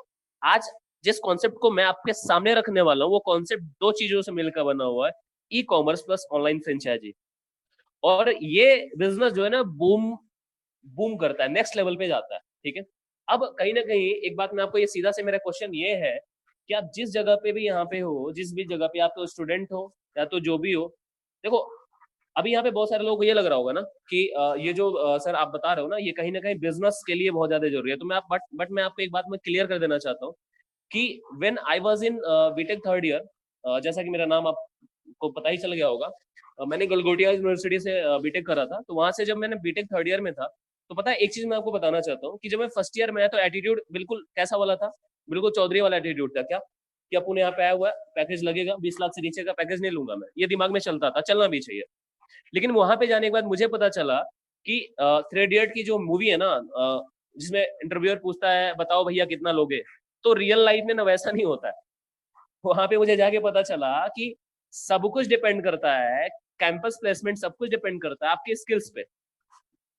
आज जिस कॉन्सेप्ट को मैं आपके सामने रखने वाला हूँ, वो कॉन्सेप्ट दो चीजों से मिलकर बना हुआ है, e commerce plus online franchisee. और ये बिजनेस जो है ना, बूम बूम करता है, नेक्स्ट लेवल पे जाता है, ठीक है। अब कहीं ना कहीं एक बात मैं आपको, ये सीधा से मेरा क्वेश्चन ये है कि आप जिस जगह पे भी यहाँ पे हो, जिस भी जगह पे आप तो स्टूडेंट हो या तो जो भी हो, देखो अभी यहाँ पे बहुत सारे लोगों को ये लग रहा होगा ना कि ये जो सर आप बता रहे हो ना, ये कहीं ना कहीं बिजनेस के लिए बहुत ज्यादा जरूरी है। तो मैं बट मैं आपको एक बात मैं क्लियर कर देना चाहता हूँ कि when I was in BTech third year, जैसा कि मेरा नाम आपको पता ही चल गया होगा, मैंने गलगोटिया यूनिवर्सिटी से बीटेक करा था। तो वहां से जब मैंने बीटेक थर्ड ईयर में था, तो पता है एक चीज मैं आपको बताना चाहता हूँ कि जब मैं फर्स्ट ईयर में आया तो एटीट्यूड बिल्कुल कैसा वाला था, बिल्कुल चौधरी वाला एटीट्यूड था। क्या कि अपन यहाँ पे आया हुआ है, पैकेज लगेगा 20 लाख से नीचे का पैकेज नहीं लूंगा मैं, ये दिमाग में चलता था, चलना भी चाहिए। लेकिन वहां पे जाने के बाद मुझे पता चला कि थ्री इडियट की जो मूवी है ना, जिसमें इंटरव्यूअर पूछता है बताओ भैया कितना लोगे, तो रियल लाइफ में ना वैसा नहीं होता है। वहां पे मुझे जाके पता चला कि सब कुछ डिपेंड करता है, कैंपस प्लेसमेंट सब कुछ डिपेंड करता है आपके स्किल्स पे,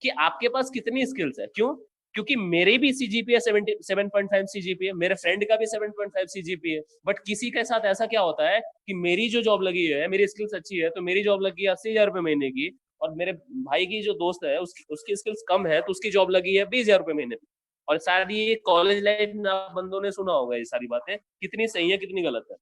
कि आपके पास कितनी स्किल्स है। क्यों? क्योंकि मेरे भी सीजीपीए 7.5 सीजीपीए, मेरे फ्रेंड का भी 7.5 सीजीपीए, बट किसी के साथ ऐसा क्या होता है कि मेरी जो जॉब लगी है, मेरी स्किल्स अच्छी है, तो मेरी जॉब लगी है 80,000 रुपए महीने की, और मेरे भाई की जो दोस्त है उसकी स्किल्स कम है, तो उसकी जॉब लगी है 20,000 रुपए महीने में। और शायद ये कॉलेज लाइफ में आप बंदों ने सुना होगा ये सारी बातें, कितनी सही है कितनी गलत है।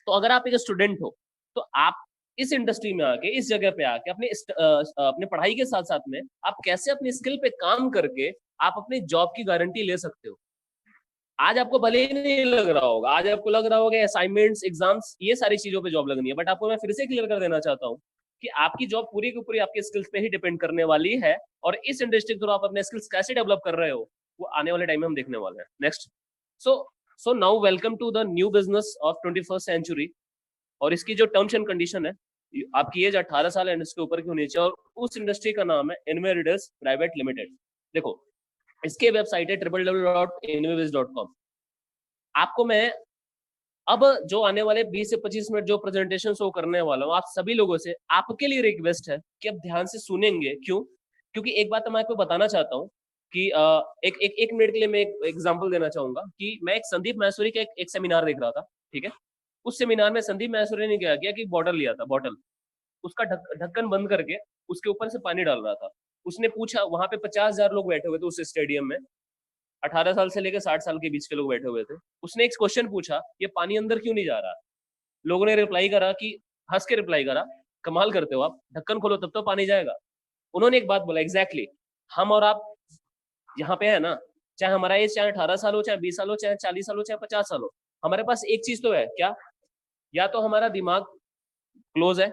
तो अगर आप एक स्टूडेंट हो, तो आप इस इंडस्ट्री में आके, इस जगह पे आके अपने पढ़ाई के साथ साथ में आप कैसे अपनी स्किल पे काम करके आप अपनी जॉब की गारंटी ले सकते हो। आज आपको भले ही नहीं लग रहा होगा, आज आपको लग रहा होगा असाइनमेंट्स, एग्जाम्स, ये सारी चीजों पे जॉब लगनी है, बट आपको मैं फिर से क्लियर कर देना चाहता हूँ कि आपकी जॉब पूरी की पूरी आपके स्किल्स पे ही डिपेंड करने वाली है। और इस इंडस्ट्री के थ्रू आप अपने स्किल्स कैसे डेवलप कर रहे हो, वो आने वाले टाइम में हम देखने वाले हैं। Next, so now welcome to the new business of 21st century. और इसकी जो टर्म्स एंड कंडीशन है, आपकी एज 18 साल एंड इसके ऊपर की होनी चाहिए, और उस इंडस्ट्री का नाम है इनवेरिडस प्राइवेट लिमिटेड। देखो इसके वेबसाइट है www.innovis.com। आपको मैं अब जो आने वाले 20 से 25 मिनट जो प्रेजेंटेशन शो करने वाला हूँ, आप सभी लोगों से आपके लिए रिक्वेस्ट है कि आप ध्यान से सुनेंगे। क्यों? क्योंकि एक बात मैं आपको बताना चाहता हूँ कि एक मिनट के लिए मैं एक एग्जांपल देना चाहूंगा कि मैं एक संदीप मैसूरी का एक सेमिनार देख रहा था, ठीक है। उस सेमिनार में संदीप मैसूरी ने क्या किया कि बॉटल लिया था, बॉटल उसका ढक्कन बंद करके उसके ऊपर से पानी डाल रहा था। उसने पूछा, वहां पे 50,000 लोग बैठे हुए थे उस स्टेडियम में, 18 साल से लेकर 60 साल के बीच के लोग बैठे हुए थे। उसने एक क्वेश्चन पूछा, ये पानी अंदर क्यों नहीं जा रहा? लोगों ने रिप्लाई करा कि, हंस के रिप्लाई करा, कमाल करते हो आप, ढक्कन खोलो तब तो पानी जाएगा। उन्होंने एक बात बोला, एग्जैक्टली हम और आप यहाँ पे है ना, चाहे हमारा एज चाहे 18 साल हो, चाहे 20 साल हो, चाहे 40 साल हो, चाहे 50 साल हो, हमारे पास एक चीज तो है, क्या? या तो हमारा दिमाग क्लोज है,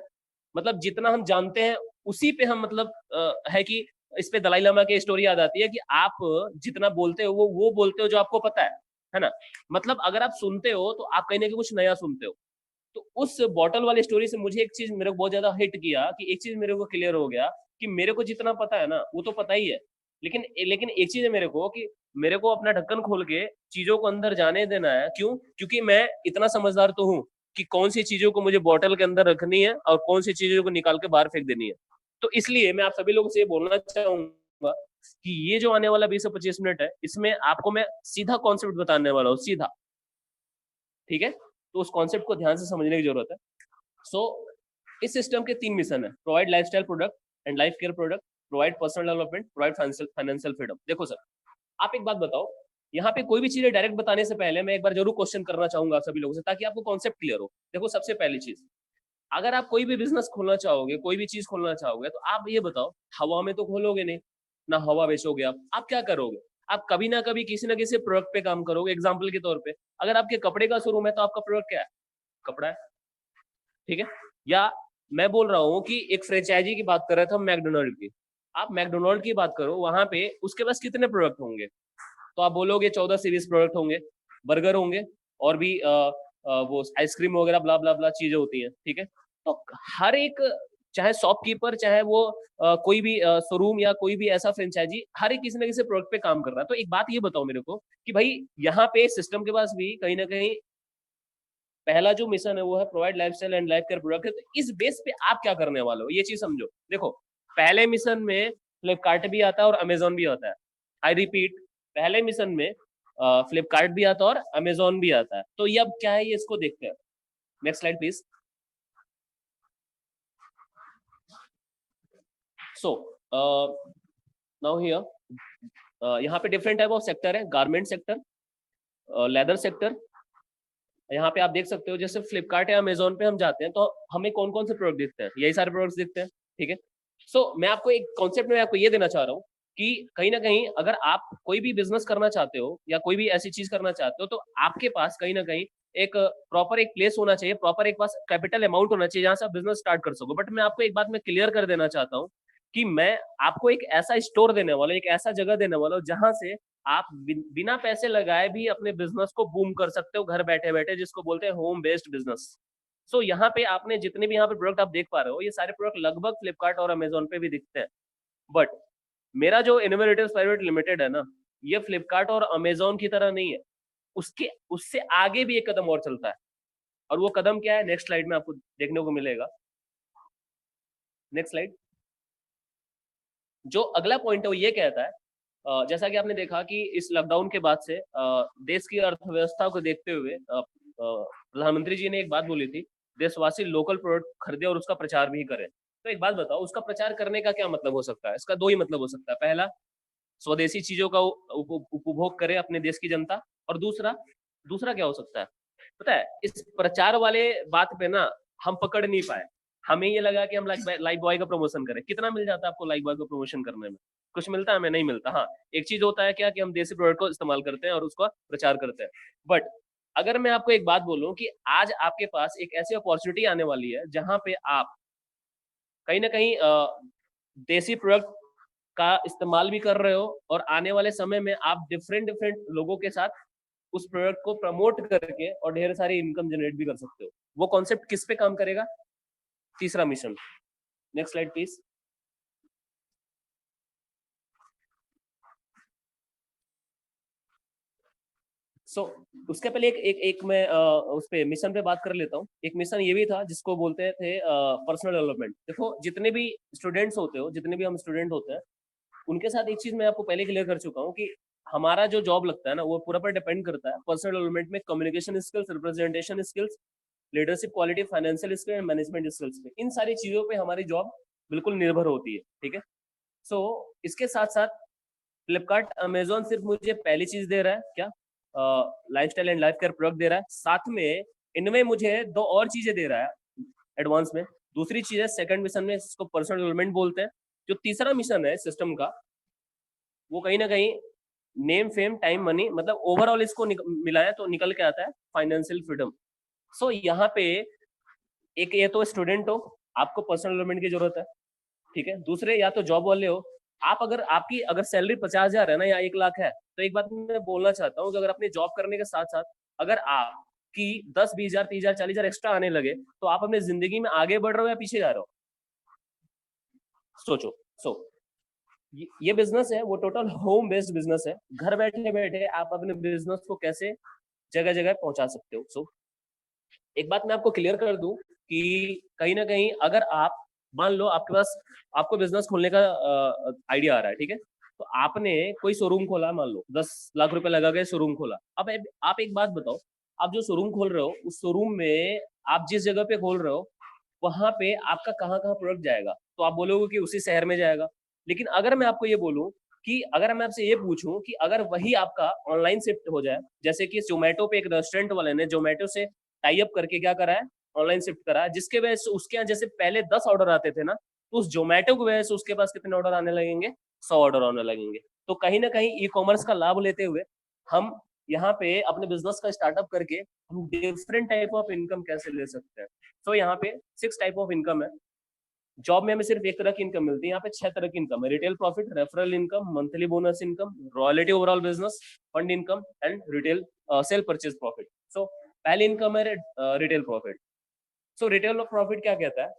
मतलब जितना हम जानते हैं उसी पे हम, मतलब है कि इस पे दलाई लामा की स्टोरी याद आती है कि आप जितना बोलते हो वो बोलते हो जो आपको पता है ना। मतलब अगर आप सुनते हो तो आप कहीं ना कहीं कुछ नया सुनते हो। तो उस बॉटल वाली स्टोरी से मुझे एक चीज मेरे को बहुत ज्यादा हिट किया कि एक चीज मेरे को क्लियर हो गया कि मेरे को जितना पता है ना वो तो पता ही है, लेकिन लेकिन एक चीज है मेरे को कि मेरे को अपना ढक्कन खोल के चीजों को अंदर जाने देना है। क्यों? क्योंकि मैं इतना समझदार तो हूँ कि कौन सी चीजों को मुझे बॉटल के अंदर रखनी है और कौन सी चीजों को निकाल के बाहर फेंक देनी है। तो इसलिए मैं आप सभी लोगों से ये बोलना चाहूंगा कि ये जो आने वाला 20 से 25 मिनट है, इसमें आपको मैं सीधा कॉन्सेप्ट बताने वाला हूँ, सीधा, ठीक है? तो उस कॉन्सेप्ट को ध्यान से समझने की जरूरत है। सो इस सिस्टम के 3 मिशन है: provide lifestyle product and life care product, provide personal development, provide financial freedom. देखो सर, आप एक बात बताओ, यहाँ पे कोई भी चीजें डायरेक्ट बताने से पहले मैं एक बार जरूर क्वेश्चन करना चाहूंगा आप सभी लोगों से, ताकि आपको कॉन्सेप्ट क्लियर हो। देखो, सबसे पहली चीज, अगर आप कोई भी बिजनेस खोलना चाहोगे, कोई भी चीज खोलना चाहोगे, तो आप ये बताओ, हवा में तो खोलोगे नहीं ना, हवा बेचोगे आप क्या करोगे? आप कभी ना कभी किसी ना किसी प्रोडक्ट पे काम करोगे। एग्जाम्पल के तौर पे, अगर आपके कपड़े का शोरूम है तो आपका प्रोडक्ट क्या है? कपड़ा है, ठीक है? या मैं बोल रहा हूँ कि एक फ्रेंचाइजी की बात कर रहे थे हम, मैकडोनल्ड की। आप मैकडोनल्ड की बात करो, वहां पे उसके पास कितने प्रोडक्ट होंगे? तो आप बोलोगे 14 से 20 प्रोडक्ट होंगे, बर्गर होंगे, और भी वो आइसक्रीम वगैरह ब्ला ब्ला ब्ला चीजें होती हैं, ठीक है? तो हर एक, चाहे शॉपकीपर, चाहे वो कोई भी शोरूम या कोई भी ऐसा फ्रेंचाइजी, हर एक किसी ना किसी प्रोडक्ट पे काम कर रहा है। तो एक बात ये बताओ मेरे को कि भाई यहाँ पे सिस्टम के पास भी कहीं ना कहीं पहला जो मिशन है वो है provide lifestyle and life care product है। तो इस बेस पे आप क्या करने वाले हो, ये चीज समझो। देखो, पहले मिशन में फ्लिपकार्ट भी आता है और अमेजोन भी आता है। आई रिपीट, पहले मिशन में फ्लिपकार्ट भी आता है और अमेजोन भी आता है। तो ये अब क्या है, ये इसको देखते हैं। Next slide please. So now here, यहाँ पे डिफरेंट टाइप ऑफ सेक्टर है: गारमेंट सेक्टर, लेदर सेक्टर। यहाँ पे आप देख सकते हो, जैसे फ्लिपकार्ट या अमेजोन पे हम जाते हैं तो हमें कौन कौन से प्रोडक्ट दिखते हैं? यही सारे प्रोडक्ट्स दिखते हैं, ठीक है? सो मैं आपको एक कॉन्सेप्ट में आपको ये देना चाह रहा हूँ कि कहीं ना कहीं अगर आप कोई भी बिजनेस करना चाहते हो या कोई भी ऐसी चीज करना चाहते हो, तो आपके पास कहीं ना कहीं एक प्रॉपर एक प्लेस होना चाहिए, प्रॉपर एक पास कैपिटल अमाउंट होना चाहिए, जहां से आप बिजनेस स्टार्ट कर सको। बट मैं आपको एक बात मैं क्लियर कर देना चाहता हूँ कि मैं आपको एक ऐसा स्टोर देने वाला हूँ, एक ऐसा जगह देने वाला हूँ जहां से आप बिना पैसे लगाए भी अपने बिजनेस को बूम कर सकते हो घर बैठे बैठे, जिसको बोलते हैं होम बेस्ड बिजनेस। सो यहाँ पे आपने जितने भी यहाँ पे प्रोडक्ट आप देख पा रहे हो, ये सारे प्रोडक्ट लगभग फ्लिपकार्ट और अमेजोन पे भी दिखते हैं। बट मेरा जो इनोवेटिव्स प्राइवेट लिमिटेड है ना, ये फ्लिपकार्ट और अमेजोन की तरह नहीं है, उसके उससे आगे भी एक कदम और चलता है। और वो कदम क्या है, नेक्स्ट स्लाइड में आपको देखने को मिलेगा। Next slide. जो अगला पॉइंट है वो ये कहता है, जैसा कि आपने देखा कि इस लॉकडाउन के बाद से देश की अर्थव्यवस्था को देखते हुए प्रधानमंत्री जी ने एक बात बोली थी, देशवासी लोकल प्रोडक्ट खरीदे और उसका प्रचार भी करें। तो एक बात बताओ, उसका प्रचार करने का क्या मतलब हो सकता है? इसका दो ही मतलब हो सकता है। पहला, स्वदेशी चीजों का उपभोग करे अपने देश की जनता, और दूसरा दूसरा क्या हो सकता है पता है? इस प्रचार वाले बात पे ना हम पकड़ नहीं पाए। हमें ये लगा कि हम लाइफ बॉय का प्रमोशन करें। कितना मिल जाता है आपको लाइफ बॉय को प्रमोशन करने में? कुछ मिलता है? हमें नहीं मिलता। हाँ, एक चीज होता है क्या कि हम देसी प्रोडक्ट को इस्तेमाल करते हैं और उसका प्रचार करते हैं। बट अगर मैं आपको एक बात बोलूं कि आज आपके पास एक ऐसी अपॉर्चुनिटी आने वाली है जहां पे आप कहीं ना कहीं देसी प्रोडक्ट का इस्तेमाल भी कर रहे हो, और आने वाले समय में आप डिफरेंट डिफरेंट लोगों के साथ उस प्रोडक्ट को प्रमोट करके और ढेर सारी इनकम जनरेट भी कर सकते हो। वो कॉन्सेप्ट किस पे काम करेगा? तीसरा mission. Next slide please. So उसके पहले एक मैं उस पे मिशन पे बात कर लेता हूँ। एक मिशन ये भी था जिसको बोलते थे पर्सनल डेवलपमेंट। देखो, जितने भी स्टूडेंट्स होते हो, जितने भी हम स्टूडेंट होते हैं, उनके साथ एक चीज मैं आपको पहले क्लियर कर चुका हूँ कि हमारा जो जॉब लगता है ना, वो पूरा पर डिपेंड करता है पर्सनल डेवलपमेंट में, communication skills, representation skills, leadership quality, financial skills and management skills पे। इन सारी चीजों पे हमारी जॉब बिल्कुल निर्भर होती है, ठीक है? सो इसके साथ साथ फ्लिपकार्ट अमेजोन सिर्फ मुझे पहली चीज दे रहा है क्या, lifestyle and life care product दे रहा है, साथ में इनमें मुझे दो और चीजें दे रहा है एडवांस में। दूसरी चीज है सेकंड मिशन में, इसको पर्सनल डेवलपमेंट बोलते हैं। जो तीसरा मिशन है सिस्टम का, वो कहीं ना कहीं नेम फेम टाइम मनी, मतलब ओवरऑल इसको मिलाया तो निकल के आता है फाइनेंशियल फ्रीडम। सो यहाँ पे एक, ये तो स्टूडेंट हो, आपको पर्सनल डेवलपमेंट की जरूरत है, ठीक है? दूसरे, या तो जॉब वाले हो आप, अगर आपकी अगर सैलरी 50,000 है ना या 1 लाख है, तो एक बात मैं बोलना चाहता हूँ कि अगर अपनी जॉब करने के साथ साथ अगर आपकी 10, 20,000, 30,000, 40,000 एक्स्ट्रा आने लगे, तो आप अपनी जिंदगी में आगे बढ़ रहे हो या पीछे जा रहे हो? सोचो। ये बिजनेस है वो टोटल होम बेस्ड बिजनेस है। घर बैठे बैठे आप अपने बिजनेस को कैसे जगह जगह पहुंचा सकते हो। एक बात मैं आपको क्लियर कर दूं कि कहीं ना कहीं अगर आप मान लो आपके पास आपको बिजनेस खोलने का आइडिया आ रहा है, ठीक है, तो आपने कोई शोरूम खोला, मान लो 10 लाख रुपए लगा के शोरूम खोला। अब आप एक बात बताओ, आप जो शोरूम खोल रहे हो उस शोरूम में आप जिस जगह पे खोल रहे हो वहां पे आपका कहाँ कहाँ प्रोडक्ट जाएगा, तो आप बोलोगे कि उसी शहर में जाएगा। लेकिन अगर मैं आपको ये बोलूं कि अगर मैं आपसे ये पूछूं कि अगर वही आपका ऑनलाइन शिफ्ट हो जाए, जैसे कि जोमेटो पे एक रेस्टोरेंट वाले ने जोमेटो से टाई अप करके क्या करा है, ऑनलाइन शिफ्ट करा है, जिसके वजह से उसके यहाँ जैसे पहले 10 ऑर्डर आते थे ना, तो उस जोमेटो की वजह से उसके पास कितने ऑर्डर आने लगेंगे, 100 ऑर्डर आने लगेंगे। तो कहीं ना कहीं ई कॉमर्स का लाभ लेते हुए हम यहाँ पे अपने बिजनेस का स्टार्टअप करके हम डिफरेंट टाइप ऑफ इनकम कैसे ले सकते हैं। तो यहाँ पे 6 टाइप ऑफ इनकम है। जॉब में हमें सिर्फ एक तरह की इनकम मिलती है, यहाँ पे 6 तरह की इनकम है। Retail profit, referral income, monthly bonus income, royalty overall business, fund income and retail sale purchase profit. So पहली इनकम है retail profit. So retail profit क्या कहता है,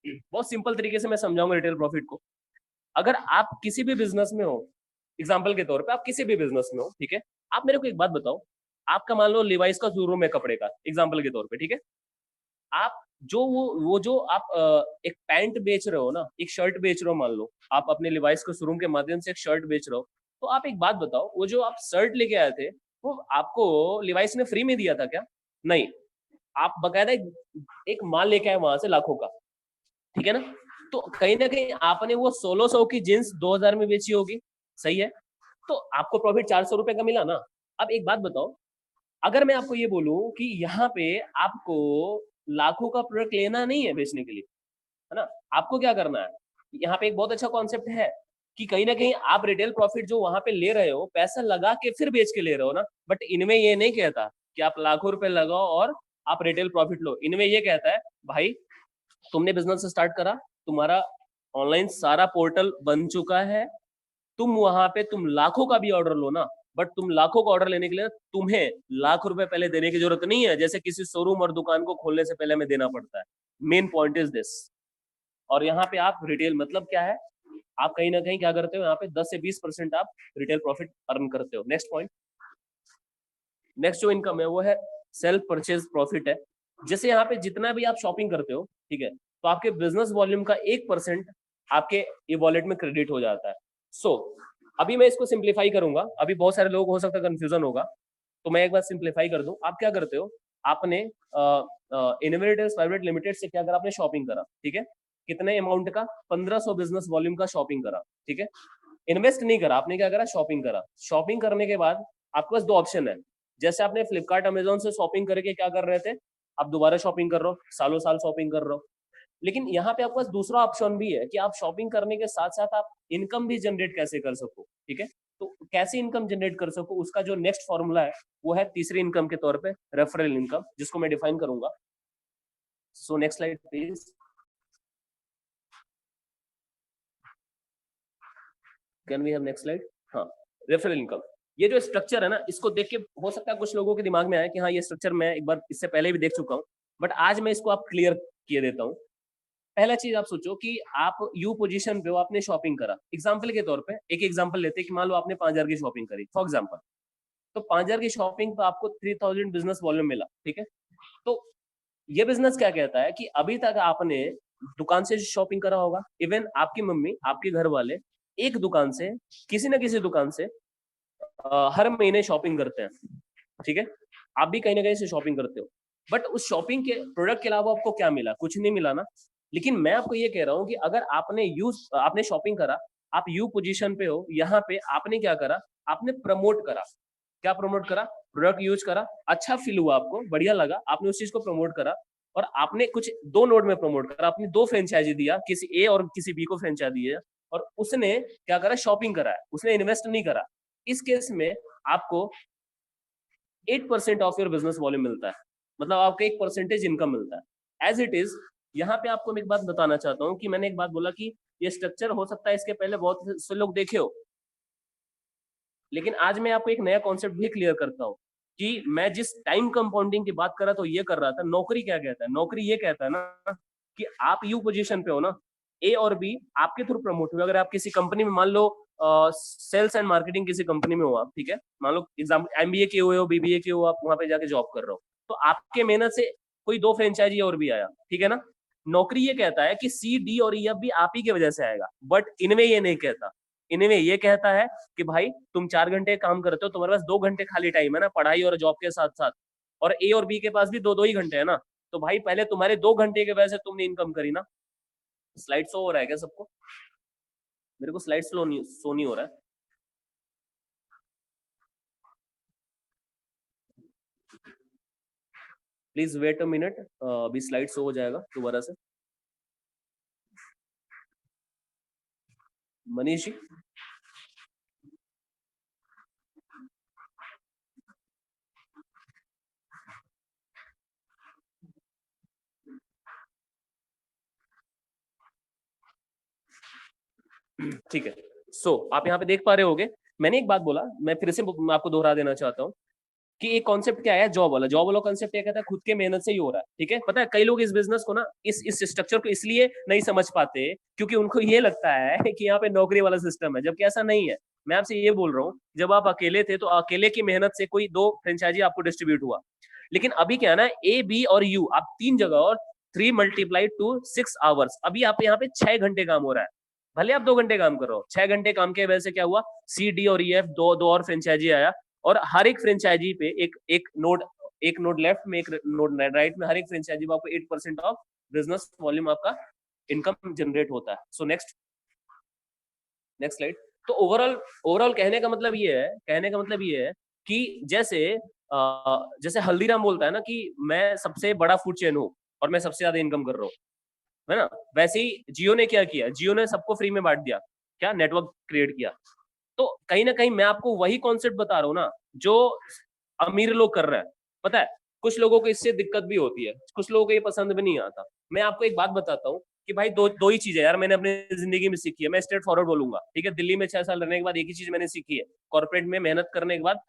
बहुत सिंपल तरीके से मैं समझाऊंगा रिटेल प्रॉफिट को। अगर आप किसी भी बिजनेस में हो, एग्जाम्पल के तौर पे आप किसी भी बिजनेस में हो, ठीक है, आप मेरे को एक बात बताओ, आपका मान लो लिवाइस का शोरूम है कपड़े का, एग्जाम्पल के तौर पे, ठीक है, आप जो वो जो आप एक पैंट बेच रहे हो ना, एक शर्ट बेच रहे हो, मान लो आप अपने लिवाइस के शोरूम के माध्यम से एक शर्ट बेच रहे हो, तो आप एक बात बताओ, वो जो आप शर्ट लेके आए थे वो आपको लिवाइस ने फ्री में दिया था क्या? नहीं, आप बकायदा एक माल लेके आए वहां से लाखों का, ठीक है ना। तो कहीं ना कहीं आपने वो 1600 की जींस 2000 में बेची होगी, सही है, तो आपको प्रॉफिट 400 रुपए का मिला ना। अब एक बात बताओ, अगर मैं आपको ये बोलूं कि यहाँ पे आपको लाखों का प्रोडक्ट लेना नहीं है बेचने के लिए, है ना, आपको क्या करना है, यहाँ पे एक बहुत अच्छा कॉन्सेप्ट है कि कहीं ना कहीं आप रिटेल प्रॉफिट जो वहां पे ले रहे हो, पैसा लगा के फिर बेच के ले रहे हो ना, बट इनमें ये नहीं कहता कि आप लाखों रुपए लगाओ और आप रिटेल प्रॉफिट लो। इनमें ये कहता है भाई तुमने बिजनेस स्टार्ट करा, तुम्हारा ऑनलाइन सारा पोर्टल बन चुका है, तुम वहां पे तुम लाखों का भी ऑर्डर लो ना, बट तुम लाखों का ऑर्डर लेने के लिए तुम्हें लाख रुपए पहले देने की जरूरत नहीं है, जैसे किसी शोरूम और दुकान को खोलने से पहले हमें देना पड़ता है। Main point is this. और यहाँ पे आप रिटेल मतलब क्या है, आप कहीं ना कहीं क्या करते हो, यहाँ पे 10 से 20% आप रिटेल प्रॉफिट अर्न करते हो। नेक्स्ट पॉइंट, नेक्स्ट जो इनकम है वो है सेल्फ परचेज प्रॉफिट है। जैसे यहाँ पे जितना भी आप शॉपिंग करते हो, ठीक है, तो आपके बिजनेस वॉल्यूम का 1% आपके ये वॉलेट में क्रेडिट हो जाता है। सो अभी मैं इसको सिंप्लीफाई करूंगा, अभी बहुत सारे लोग हो सकता है कंफ्यूजन होगा, तो मैं एक बार सिंप्लीफाई कर दूं। आप क्या करते हो, आपने इनोवेटर्स प्राइवेट लिमिटेड से क्या करा, आपने शॉपिंग करा, ठीक है, कितने अमाउंट का, 1500 बिजनेस वॉल्यूम का शॉपिंग करा, ठीक है, इन्वेस्ट नहीं करा, आपने क्या करा, शॉपिंग करा। शॉपिंग करने के बाद आपके पास दो ऑप्शन है, जैसे आपने फ्लिपकार्ट अमेजोन से शॉपिंग करके क्या कर रहे थे, आप दोबारा शॉपिंग कर रहे हो, सालों साल शॉपिंग कर रहे हो। लेकिन यहाँ पे आपके पास दूसरा ऑप्शन भी है कि आप शॉपिंग करने के साथ साथ आप इनकम भी जनरेट कैसे कर सको, ठीक है, तो कैसे इनकम जनरेट कर सको उसका जो नेक्स्ट फॉर्मूला है वो है तीसरी इनकम के तौर पे रेफरल इनकम, जिसको मैं डिफाइन करूंगा। So next slide please, can we have next slide. हाँ, रेफरल इनकम, ये जो स्ट्रक्चर है ना, इसको देख के हो सकता है कुछ लोगों के दिमाग में आए कि हाँ ये स्ट्रक्चर मैं एक बार इससे पहले भी देख चुका हूँ, बट आज मैं इसको आप क्लियर किए देता हूँ। पहला चीज आप सोचो कि आप यू पोजीशन पे हो, आपने शॉपिंग करा, एग्जांपल के तौर पे एक एग्जांपल लेते हैं कि मान लो आपने 5000 की शॉपिंग करी फॉर एग्जांपल, तो 5000 की शॉपिंग पे आपको 3000 बिजनेस वॉल्यूम मिला, ठीक है। तो ये बिजनेस क्या कहता है कि अभी तक आपने दुकान से शॉपिंग करा होगा, इवन आपकी मम्मी आपके घर वाले एक दुकान से, किसी ना किसी दुकान से हर महीने शॉपिंग करते हैं, ठीक है, आप भी कहीं ना कहीं से शॉपिंग करते हो, बट उस शॉपिंग के प्रोडक्ट के अलावा आपको क्या मिला, कुछ नहीं मिला ना। लेकिन मैं आपको ये कह रहा हूँ कि अगर आपने शॉपिंग करा, आप यू पोजीशन पे हो, यहाँ पे आपने क्या करा, आपने प्रमोट करा। क्या प्रमोट करा, प्रोडक्ट यूज करा, अच्छा फील हुआ आपको, बढ़िया लगा, आपने उस चीज को प्रमोट करा, और आपने कुछ 2 नोड में प्रमोट करा, आपने 2 फ्रेंचाइजी दिया, किसी ए और किसी बी को फ्रेंचाइजी दिया, और उसने क्या करा, शॉपिंग करा है, उसने इन्वेस्ट नहीं करा। इस केस में आपको 8% ऑफ योर बिजनेस वॉल्यूम मिलता है, मतलब आपको 1% इनकम मिलता है एज इट इज। यहाँ पे आपको मैं एक बात बताना चाहता हूँ कि मैंने एक बात बोला कि ये स्ट्रक्चर हो सकता है इसके पहले बहुत से लोग देखे हो, लेकिन आज मैं आपको एक नया कॉन्सेप्ट भी क्लियर करता हूँ कि मैं जिस टाइम कंपाउंडिंग की बात कर रहा था ये कर रहा था, नौकरी क्या कहता है, नौकरी ये कहता है ना कि आप यू पोजीशन पे हो ना, ए और बी आपके थ्रू प्रमोट हुए। अगर आप किसी कंपनी में मान लो सेल्स एंड मार्केटिंग किसी कंपनी में हो आप, ठीक है, मान लो एग्जाम्पल एमबीए किए हुए हो, बीबीए किए हो, आप वहां पे जाके जॉब कर रहे हो, तो आपके मेहनत से कोई 2 फ्रेंचाइजी और भी आया, ठीक है ना, नौकरी ये कहता है कि सी डी और ई एफ भी आप ही की वजह से आएगा, बट इनमें ये नहीं कहता। इनमें ये कहता है कि भाई तुम 4 घंटे काम करते हो, तुम्हारे पास 2 घंटे खाली टाइम है ना पढ़ाई और जॉब के साथ साथ, और ए और बी के पास भी 2-2 ही घंटे है ना, तो भाई पहले तुम्हारे 2 घंटे की वजह से तुमने इनकम करी ना। स्लाइड शो हो रहा है क्या सबको? मेरे को स्लाइड शो नहीं हो रहा है। प्लीज वेट अ मिनट, अभी स्लाइड शो हो जाएगा दोबारा से। मनीष जी, ठीक है। सो आप यहाँ पे देख पा रहे होगे, मैंने एक बात बोला, मैं फिर से आपको दोहरा देना चाहता हूँ कि एक कॉन्सेप्ट क्या है, जॉब वाला कॉन्सेप्ट ये कहता है खुद के मेहनत से ही हो रहा है, ठीक है। पता है कई लोग इस बिजनेस को ना, इस स्ट्रक्चर को इसलिए नहीं समझ पाते क्योंकि उनको ये लगता है कि यहाँ पे नौकरी वाला सिस्टम है, जबकि ऐसा नहीं है। मैं आपसे ये बोल रहा हूँ, जब आप अकेले थे तो अकेले की मेहनत से कोई 2 फ्रेंचाइजी आपको डिस्ट्रीब्यूट हुआ, लेकिन अभी क्या है ना, ए बी और यू, आप 3 जगह, और 3 मल्टीप्लाई टू 6 आवर्स, अभी आप यहाँ पे 6 घंटे काम हो रहा है। भले आप 2 घंटे काम कर रहे हो, 6 घंटे काम के वजह से क्या हुआ, सी डी और ई एफ दो और फ्रेंचाइजी आया, और हर एक फ्रेंचाइजी पे एक नोड लेफ्ट में, एक नोड राइट में, हर एक फ्रेंचाइजी में आपको 8% ऑफ बिजनेस वॉल्यूम आपका इनकम जनरेट होता है। So next slide. तो ओवरऑल कहने का मतलब ये है कि जैसे हल्दीराम बोलता है ना कि मैं सबसे बड़ा फूड चेन हूँ और मैं सबसे ज्यादा इनकम कर रहा हूँ, है ना, वैसे ही जियो ने क्या किया, जियो ने सबको फ्री में बांट दिया, क्या नेटवर्क क्रिएट किया। तो कहीं ना कहीं मैं आपको वही कॉन्सेप्ट बता रहा हूँ ना जो अमीर लोग कर रहे हैं। पता है कुछ लोगों को इससे दिक्कत भी होती है, कुछ लोगों को ये पसंद भी नहीं आता। मैं आपको एक बात बताता हूँ कि भाई दो ही चीजें यार मैंने अपनी जिंदगी में सीखी है, मैं स्ट्रेट फॉरवर्ड बोलूंगा, ठीक है। दिल्ली में 6 साल रहने के बाद एक ही चीज मैंने सीखी है, कॉर्पोरेट में मेहनत करने के बाद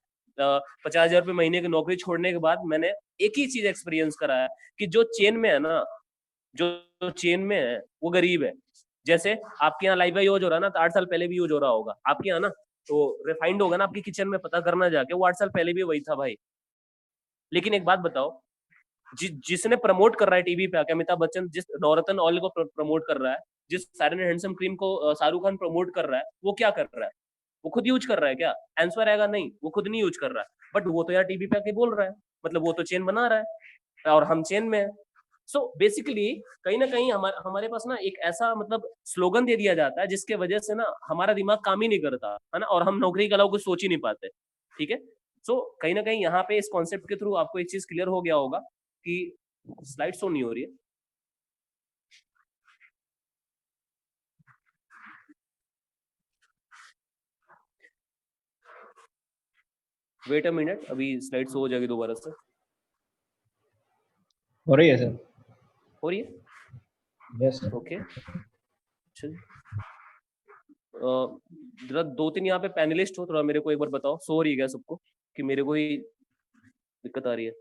50,000 रुपये महीने की नौकरी छोड़ने के बाद मैंने एक ही चीज एक्सपीरियंस करा है कि जो चेन में है ना, जो चेन में है वो गरीब है। जैसे आपके यहाँ लाइव यूज हो रहा है ना, तो 8 साल पहले भी यूज हो रहा होगा आपके यहाँ ना, तो रिफाइंड होगा ना आपकी किचन में, पता करना जाके, वो 8 साल पहले भी वही था भाई। लेकिन एक बात बताओ, जिसने प्रमोट कर रहा है टीवी पे आके, अमिताभ बच्चन जिस नवरत्न ऑयल को प्रमोट कर रहा है, जिस फेयर एंड हैंडसम क्रीम को शाहरुख खान प्रमोट कर रहा है, वो क्या कर रहा है? वो खुद यूज कर रहा है क्या? आंसर आएगा नहीं, वो खुद नहीं यूज कर रहा है, बट वो तो यार टीवी पे आके बोल रहा है, मतलब वो तो चेन बना रहा है और हम चेन में है। सो बेसिकली कहीं ना कहीं हमारे पास ना एक ऐसा मतलब स्लोगन दे दिया जाता है जिसके वजह से ना हमारा दिमाग काम ही नहीं करता है ना, और हम नौकरी के अलावा कुछ सोच ही नहीं पाते, ठीक है। सो कहीं ना कहीं यहाँ पे इस कॉन्सेप्ट के थ्रू आपको एक चीज क्लियर हो गया होगा कि स्लाइड शो नहीं हो रही है। वेट अ मिनट, अभी स्लाइड शो हो जाएगी दोबारा से। हो रही है सर? हो रही है? Yes sir. ओके, जरा 2-3 यहाँ पे पैनलिस्ट हो, थोड़ा मेरे को एक बार बताओ, सो रही है क्या सबको कि मेरे को ही दिक्कत आ रही है?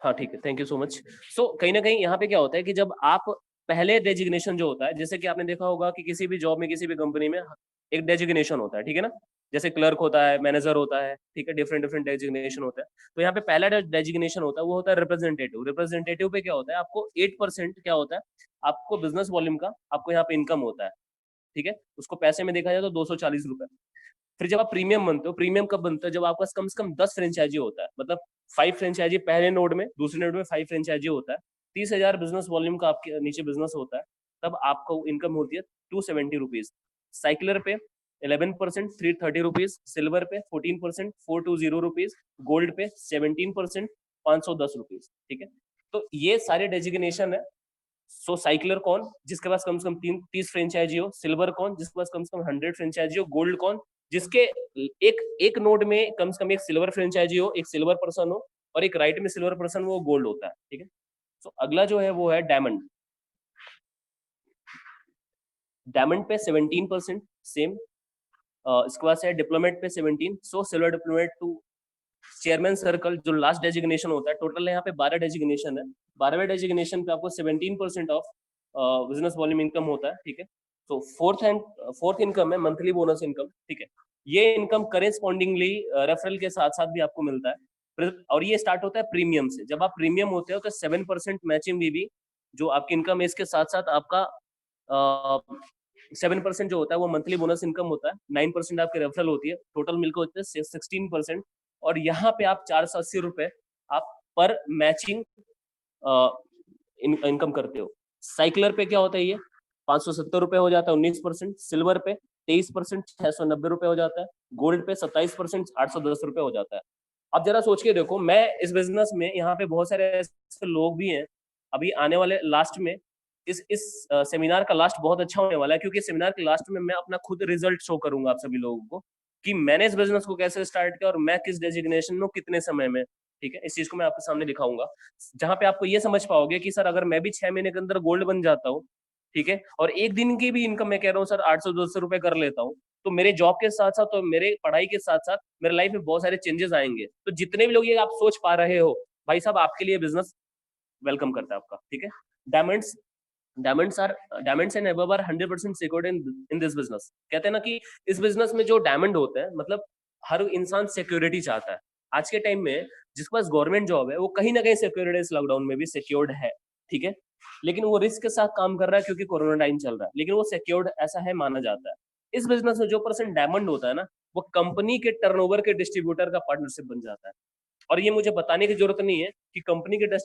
हाँ ठीक है, थैंक यू सो मच। सो कहीं ना कहीं यहाँ पे क्या होता है कि जब आप पहले डेजिग्नेशन जो होता है, जैसे कि आपने देखा होगा कि किसी भी जॉब में, किसी भी कंपनी में एक डेजिग्नेशन होता है, ठीक है ना, जैसे क्लर्क होता है, मैनेजर होता है, ठीक है, डिफरेंट डिफरेंट डेजिग्नेशन होता है। तो यहाँ पे पहला डेजिग्नेशन होता है वो होता है रिप्रेजेंटेटिव। रिप्रेजेंटेटिव पे क्या होता है, आपको 8% क्या होता है, आपको बिजनेस वॉल्यूम का आपको यहाँ पे इनकम होता है, ठीक है। उसको पैसे में देखा जाए तो 240 रुपए। फिर जब आप प्रीमियम बनते हो, प्रीमियम कब बनता है, जब आपका कम से कम 10 फ्रेंचाइजी होता है, मतलब 5 फ्रेंचाइजी पहले नोड में, दूसरे नोड में 5 फ्रेंचाइजी होता है, 30,000 बिजनेस वॉल्यूम का आपके नीचे बिजनेस होता है, तब आपको इनकम होती है 270 रुपीज। साइकिलर पे 11% 330 रुपीज, सिल्वर पे 14% 420 रुपीज, गोल्ड पे 17% 510 रुपीज, ठीक है। तो ये सारे डेजिग्नेशन है। सो साइकिलर कौन, जिसके पास कम से कम 30 फ्रेंचाइजी हो, सिल्वर कौन, जिसके पास कम से कम 100 फ्रेंचाइजी हो, गोल्ड कौन, जिसके एक नोड में कम से कम एक सिल्वर फ्रेंचाइजी हो, एक सिल्वर पर्सन हो, और एक राइट में सिल्वर पर्सन, वो गोल्ड होता है, ठीक है। सो अगला जो है वो है डायमंड। डायमंड पे 17% सेम, इसके बाद है डिप्लोमेट पे 17। So silver diplomat to chairman circle जो लास्ट डेजिग्नेशन होता है, टोटल यहाँ पे 12 डेजिग्नेशन है, 12वें डेजिग्नेशन पे आपको 17% ऑफ बिजनेस वॉल्यूम इनकम होता है, ठीक है। तो फोर्थ इनकम है मंथली बोनस इनकम, ठीक है। ये इनकम करेस्पॉन्डिंगली रेफरल के साथ साथ भी आपको मिलता है, और ये स्टार्ट होता है प्रीमियम से। जब आप प्रीमियम होते हो तो 7% मैचिंग भी जो आपकी इनकम है, इसके साथ साथ आपका 7% जो होता है वो मंथली बोनस इनकम होता है, 9% आपकी रेफरल होती है, टोटल मिलकर होते हैं 16%। और यहाँ पे आप 480 रुपए आप पर मैचिंग इनकम करते हो। साइकिलर पे क्या होता है, ये 570 रुपए हो जाता है 19%, सिल्वर पे 23% 690 रुपए हो जाता है, गोल्ड पे 27% 810 रुपए हो जाता है। अब जरा सोच के देखो, मैं इस बिजनेस में यहाँ पे बहुत सारे ऐसे लोग भी हैं, अभी आने वाले लास्ट में इस सेमिनार का लास्ट बहुत अच्छा होने वाला है, क्योंकि सेमिनार के लास्ट में मैं अपना खुद रिजल्ट शो करूंगा आप सभी लोगों को कि मैंने इस बिजनेस को कैसे स्टार्ट किया और मैं किस डेजिग्नेशन में कितने समय में, ठीक है, इस चीज को मैं आपके सामने दिखाऊंगा, जहां पे आपको ये समझ पाओगे कि सर अगर मैं भी 6 महीने के अंदर गोल्ड बन जाता हूँ, ठीक है, और एक दिन की भी इनकम मैं कह रहा हूँ सर 800-200 रुपए कर लेता हूँ, तो मेरे जॉब के साथ साथ, तो मेरे पढ़ाई के साथ साथ मेरे लाइफ में बहुत सारे चेंजेस आएंगे। तो जितने भी लोग ये आप सोच पा रहे हो, भाई साहब आपके लिए बिजनेस वेलकम करता है आपका, ठीक है। Diamonds diamonds and above are 100% secured in this business. कहते हैं ना कि इस बिजनेस में जो डायमंड होते हैं, मतलब हर इंसान सिक्योरिटी चाहता है। आज के टाइम में जिसके पास गवर्नमेंट जॉब है वो कहीं ना कहीं सिक्योरिटी इस लॉकडाउन में भी सिक्योर्ड है, ठीक है, लेकिन वो रिस्क के साथ काम कर रहा है क्योंकि कोरोना टाइम चल रहा है, लेकिन वो सिक्योर्ड ऐसा है माना जाता है। इस बिजनेस में जो परसेंट डायमंड होता है ना, वो कंपनी के टर्नओवर के डिस्ट्रीब्यूटर का पार्टनरशिप बन जाता है। और ये मुझे बताने की जरूरत नहीं है कि कंपनी के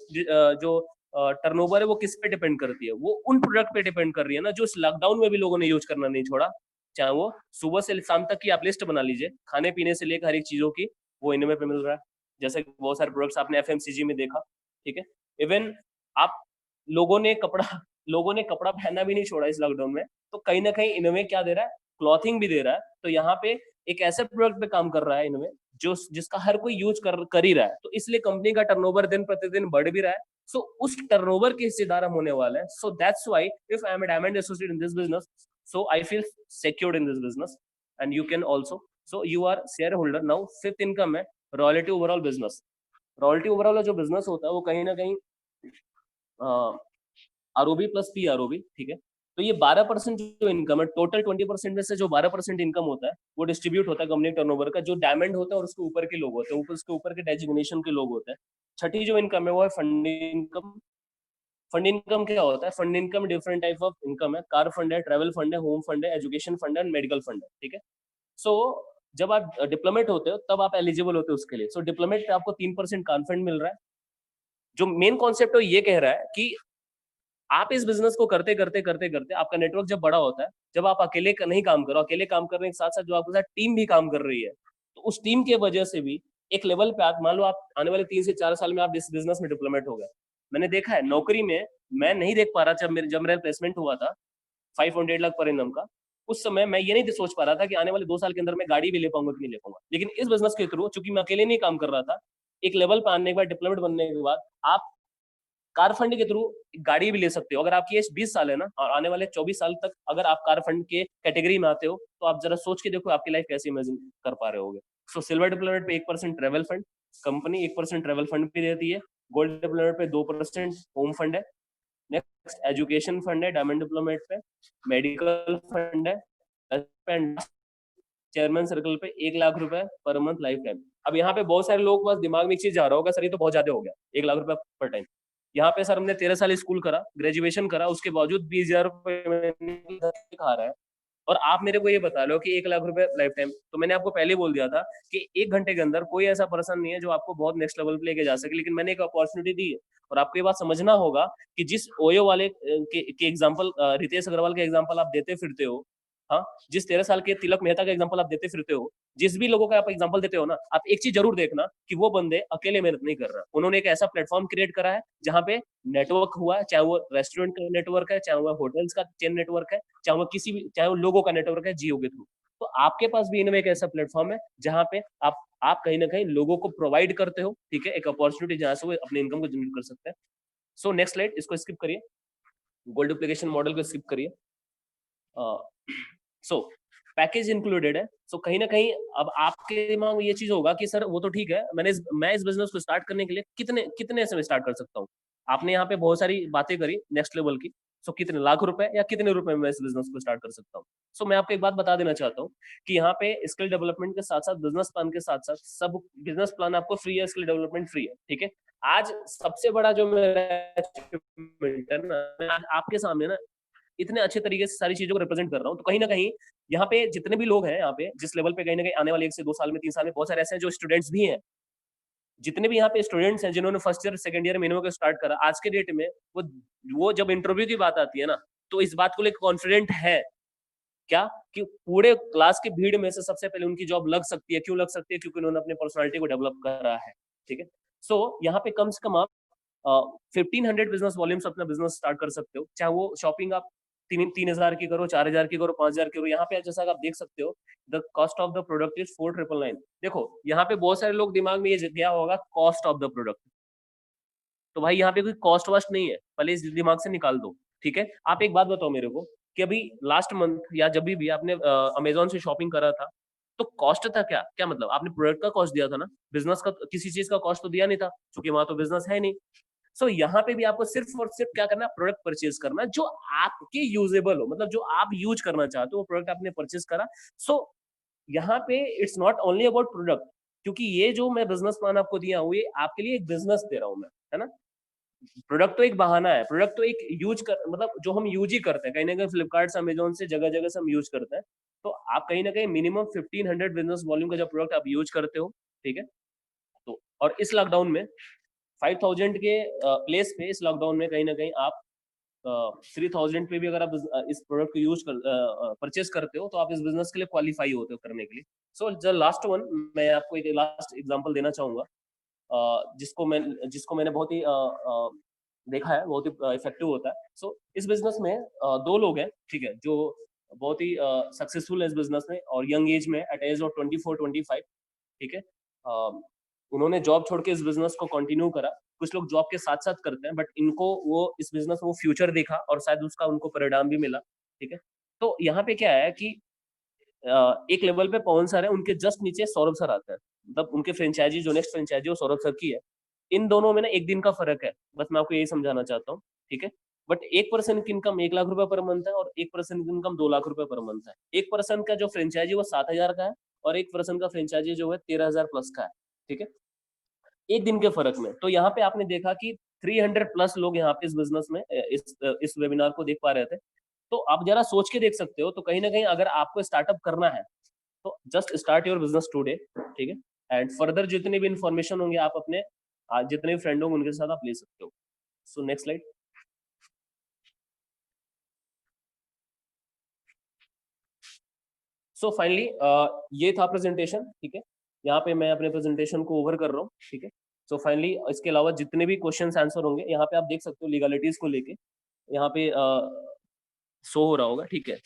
जो टर्नओवर है वो किस पे डिपेंड करती है, वो उन प्रोडक्ट पे डिपेंड कर रही है ना जो इस लॉकडाउन में भी लोगों ने यूज करना नहीं छोड़ा। चाहे वो सुबह से शाम तक की आप लिस्ट बना लीजिए, खाने पीने से लेकर हर एक चीजों की, वो इनमें पे मिल रहा है। जैसे बहुत सारे प्रोडक्ट्स आपने एफएमसीजी में देखा, ठीक है, इवन आप लोगों ने कपड़ा पहनना भी नहीं छोड़ा इस लॉकडाउन में, तो कहीं ना कहीं इनमें क्या दे रहा है, क्लॉथिंग भी दे रहा है। तो यहाँ पे एक ऐसे प्रोडक्ट पे काम कर रहा है इनमें जो जिसका हर कोई यूज कर ही रहा है, तो इसलिए कंपनी का टर्नओवर दिन प्रतिदिन बढ़ भी रहा है। सो उस टर्नओवर के हिस्सेदार हम होने वाले हैं। So that's why if I am a diamond associate in this business, so I feel secured in this business and you can also. So you are shareholder now. Fifth income है royalty overall business. Royalty overall जो business होता है वो कहीं ना कहीं ROB plus P ROB, ठीक है। तो ये 12% जो इनकम है, टोटल 20% में से जो 12% इनकम होता है वो डिस्ट्रीब्यूट होता है कंपनी टर्नओवर का, जो डायमंड होता है और उसके ऊपर के लोग होते हैं, उसके ऊपर के डेजिग्नेशन के लोग होते हैं। छठी जो इनकम है वो है फंड इनकम। फंड इनकम क्या होता है? Fund income different type of income है। कार फंड है, ट्रैवल फंड है, होम फंड है, एजुकेशन फंड है, मेडिकल फंड है, ठीक है। सो जब आप डिप्लोमेट होते हो तब आप एलिजिबल होते हो उसके लिए। सो डिप्लोमेट पे आपको 3% कार फंड मिल रहा है। जो मेन कॉन्सेप्ट है ये कह रहा है कि आप इस बिजनेस को करते करते करते करते आपका नेटवर्क जब बड़ा होता है, जब आप अकेले नहीं काम करो, अकेले काम करने के साथ साथ जो आपके साथ टीम भी काम कर रही है, तो उस टीम के वजह से भी एक लेवल पे आप मान लो आप आने वाले 3 से 4 साल में आप इस बिजनेस में डिप्लोमेट हो गए। मैंने देखा है नौकरी में, मैं नहीं देख पा रहा जब मेरा प्लेसमेंट हुआ था 5.8 लाख पर इनकम का, उस समय मैं ये नहीं सोच पा रहा था कि आने वाले 2 साल के अंदर मैं गाड़ी भी ले पाऊंगा कि नहीं ले पाऊंगा। लेकिन इस बिजनेस के थ्रू, चूंकि मैं अकेले नहीं काम कर रहा था, एक लेवल पर आने के बाद, डिप्लोमेट बनने के बाद, आप कार फंड के थ्रू गाड़ी भी ले सकते हो। अगर आपकी एज 20 साल है ना, और आने वाले 24 साल तक अगर आप कार फंड के कैटेगरी में आते हो, तो आप जरा सोच के देखो आपकी लाइफ कैसे इमेजिन कर पा रहे होगे। सो सिल्वर डिप्लोमेट पे 1% travel fund, company 1% travel fund भी देती है। गोल्ड डिप्लोमेट पे 2% होम फंड है। नेक्स्ट एजुकेशन फंड है डायमंड डिप्लोमेट पे। मेडिकल फंड है। चेयरमैन सर्कल पे 1 लाख रुपए पर मंथ लाइफ टाइम। अब यहाँ पे बहुत सारे लोग बस दिमाग में एक चीज जा रहा होगा, सर ये तो बहुत ज्यादा हो गया 1 लाख रुपए पर टाइम। यहाँ पे सर हमने 13 साल स्कूल करा, ग्रेजुएशन करा, उसके बावजूद 20,000 रुपए खा रहा है, और आप मेरे को ये बता लो कि 1 लाख रुपए लाइफ टाइम। तो मैंने आपको पहले बोल दिया था कि 1 घंटे के अंदर कोई ऐसा पर्सन नहीं है जो आपको बहुत नेक्स्ट लेवल पे लेके जा सके, लेकिन मैंने एक अपॉर्चुनिटी दी है। और आपको ये बात समझना होगा कि जिस ओयो वाले के एग्जाम्पल, रितेश अग्रवाल के एग्जाम्पल आप देते फिरते हो, हाँ, जिस 13 साल के तिलक मेहता का एग्जाम्पल आप देते फिरते हो, जिस भी लोगों का आप एग्जाम्पल देते हो ना, आप एक चीज जरूर देखना कि वो बंदे अकेले मेहनत नहीं कर रहे, उन्होंने एक ऐसा प्लेटफॉर्म क्रिएट करा है जहाँ पे नेटवर्क हुआ है, चाहे वो रेस्टोरेंट का नेटवर्क है, चाहे वो होटल्स का चेन नेटवर्क है, चाहे वो लोगों का नेटवर्क है जियो के थ्रू। तो आपके पास भी इनमें एक ऐसा प्लेटफॉर्म है जहाँ पे आप कहीं ना कहीं लोगों को प्रोवाइड करते हो, ठीक है, एक अपॉर्चुनिटी जहाँ से वो अपने इनकम को जनरेट कर सकते हैं। सो नेक्स्ट स्लाइड, इसको स्किप करिए, गोल्ड एप्लीकेशन मॉडल को स्किप करिए। सो पैकेज इंक्लूडेड है। सो कहीं ना कहीं अब आपके दिमाग में ये चीज होगा कि सर वो तो ठीक है, मैं इस बिजनेस को स्टार्ट करने के लिए कितने से मैं स्टार्ट कर सकता हूँ। आपने यहाँ पे बहुत सारी बातें करी नेक्स्ट लेवल की, सो कितने लाख रुपए या कितने रुपए में मैं इस बिजनेस को स्टार्ट कर सकता हूँ? सो मैं आपको एक बात बता देना चाहता हूँ कि यहाँ पे स्किल डेवलपमेंट के साथ साथ बिजनेस प्लान के साथ साथ सब बिजनेस प्लान आपको फ्री है, स्किल डेवलपमेंट फ्री है, ठीक है। आज सबसे बड़ा जो मेरा अचीवमेंट है ना, मैं आज आपके सामने ना इतने अच्छे तरीके से सारी चीजों को रिप्रेजेंट कर रहा हूँ, तो कहीं ना कहीं यहाँ पे जितने भी लोग हैं यहाँ पे जिस लेवल पे कहीं ना कहीं आने वाले 1 से 2 साल में 3 साल में बहुत सारे ऐसे हैं जो स्टूडेंट्स भी हैं, जितने भी यहाँ पे स्टूडेंट्स हैं जिन्होंने first year second year minimum को स्टार्ट करा, आज के डेट में वो जब इंटरव्यू की बात आती है ना, तो इस बात को लेकर कॉन्फिडेंट है क्या कि पूरे क्लास की भीड़ में से सबसे पहले उनकी जॉब लग सकती है। क्यों लग सकती है? क्योंकि उन्होंने अपने पर्सनालिटी को डेवलप करा है, ठीक है। सो यहाँ पे कम से कम आप 1500 बिजनेस वॉल्यूम्स अपना बिजनेस स्टार्ट कर सकते हो, चाहे वो शॉपिंग आप 3000 की करो, 4000 की करो, 5000 की करो। यहाँ पे जैसा आप देख सकते हो the cost of the product is 4999। देखो यहाँ पे बहुत सारे लोग दिमाग में ये गया होगा कॉस्ट ऑफ द प्रोडक्ट, तो भाई यहाँ पे कोई कॉस्ट वास्ट नहीं है, पहले इस दिमाग से निकाल दो, ठीक है। आप एक बात बताओ मेरे को कि अभी लास्ट मंथ या जब भी आपने अमेजोन से शॉपिंग करा था, तो कॉस्ट था क्या? क्या मतलब आपने प्रोडक्ट का कॉस्ट दिया था ना, बिजनेस का किसी चीज का कॉस्ट तो दिया नहीं था, क्योंकि वहां तो बिजनेस है नहीं। सो यहाँ पे भी आपको सिर्फ और सिर्फ क्या करना है, प्रोडक्ट परचेज करना जो आपके यूजेबल हो, मतलब जो आप यूज करना चाहते हो वो प्रोडक्ट आपने परचेज करा। सो यहाँ पे it's not only about product, क्योंकि ये जो मैं बिजनेस प्लान आपको दिया हूँ ये आपके लिए एक बिजनेस दे रहा हूँ मैं, है ना। प्रोडक्ट तो एक बहाना है, प्रोडक्ट तो एक यूज कर, मतलब जो हम यूज ही करते हैं, कहीं ना कहीं फ्लिपकार्ट अमेजोन से जगह जगह से हम यूज करते हैं। तो आप कहीं ना कहीं मिनिमम 1500 बिजनेस वॉल्यूम का जो प्रोडक्ट आप यूज करते हो, ठीक है। तो और इस लॉकडाउन में 5000 के प्लेस पे इस लॉकडाउन में कहीं ना कहीं आप 3000 पे भी अगर आप इस प्रोडक्ट को यूज कर परचेस करते हो, तो आप इस बिजनेस के लिए क्वालिफाई होते हो करने के लिए। सो द लास्ट वन, मैं आपको एक लास्ट एग्जांपल देना चाहूंगा जिसको मैंने बहुत ही देखा है, बहुत ही इफेक्टिव होता है। सो इस बिजनेस में दो लोग हैं, ठीक है, जो बहुत ही सक्सेसफुल है इस बिजनेस में और यंग एज में, एट एज ऑफ 24-25, ठीक है। उन्होंने जॉब छोड़ के इस बिजनेस को कंटिन्यू करा। कुछ लोग जॉब के साथ साथ करते हैं, बट इनको वो इस बिजनेस में वो फ्यूचर देखा और शायद उसका उनको परिणाम भी मिला, ठीक है। तो यहाँ पे क्या है कि एक लेवल पे पवन सर है, उनके जस्ट नीचे सौरभ सर आते हैं, मतलब उनके फ्रेंचाइजी जो नेक्स्ट फ्रेंचाइजी वो सौरभ सर की है। इन दोनों में ना एक दिन का फर्क है, बस मैं आपको यही समझाना चाहता हूँ, ठीक है। बट एक पर्सन की इनकम 1 लाख रुपए पर मंथ है और एक पर्सन की इनकम 2 लाख रुपए पर मंथ है। एक पर्सन का जो फ्रेंचाइजी वो 7000 का है और एक पर्सन का फ्रेंचाइजी जो है 13000 प्लस का है, ठीक है, एक दिन के फर्क में। तो यहाँ पे आपने देखा कि 300 प्लस लोग यहाँ पे इस बिजनेस में इस वेबिनार को देख पा रहे थे। तो आप जरा सोच के देख सकते हो, तो कहीं ना कहीं अगर आपको स्टार्टअप करना है तो just start your business today, ठीक है। एंड फर्दर जितने भी इंफॉर्मेशन होंगे आप अपने जितने भी फ्रेंड होंगे उनके साथ आप ले सकते हो। सो नेक्स्ट स्लाइड। सो फाइनली ये था प्रेजेंटेशन, ठीक है। यहाँ पे मैं अपने प्रेजेंटेशन को ओवर कर रहा हूँ, ठीक है। सो फाइनली इसके अलावा जितने भी क्वेश्चंस आंसर होंगे यहाँ पे आप देख सकते हो, लीगलिटीज को लेके यहाँ पे शो हो रहा होगा, ठीक है।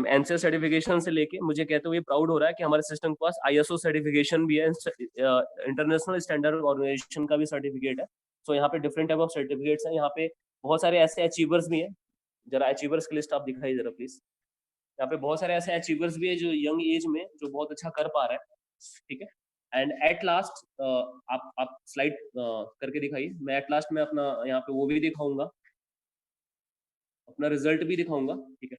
एनसीए सर्टिफिकेशन से लेके मुझे कहते हुए प्राउड हो रहा है कि हमारे सिस्टम के पास आईएसओ सर्टिफिकेशन भी है, इंटरनेशनल स्टैंडर्ड ऑर्गेनाइजेशन का भी सर्टिफिकेट है। सो यहाँ पे डिफरेंट टाइप ऑफ सर्टिफिकेट्स हैं। यहाँ पे बहुत सारे ऐसे अचीवर्स भी हैं, जरा अचीवर्स की लिस्ट आप दिखाइए जरा प्लीज। यहाँ पे बहुत सारे ऐसे अचीवर्स भी है जो यंग एज में जो बहुत अच्छा कर पा रहे हैं, ठीक है। एंड एट लास्ट आप स्लाइड करके दिखाइए। मैं एट लास्ट में अपना यहाँ पे वो भी दिखाऊंगा, अपना रिजल्ट भी दिखाऊंगा, ठीक है।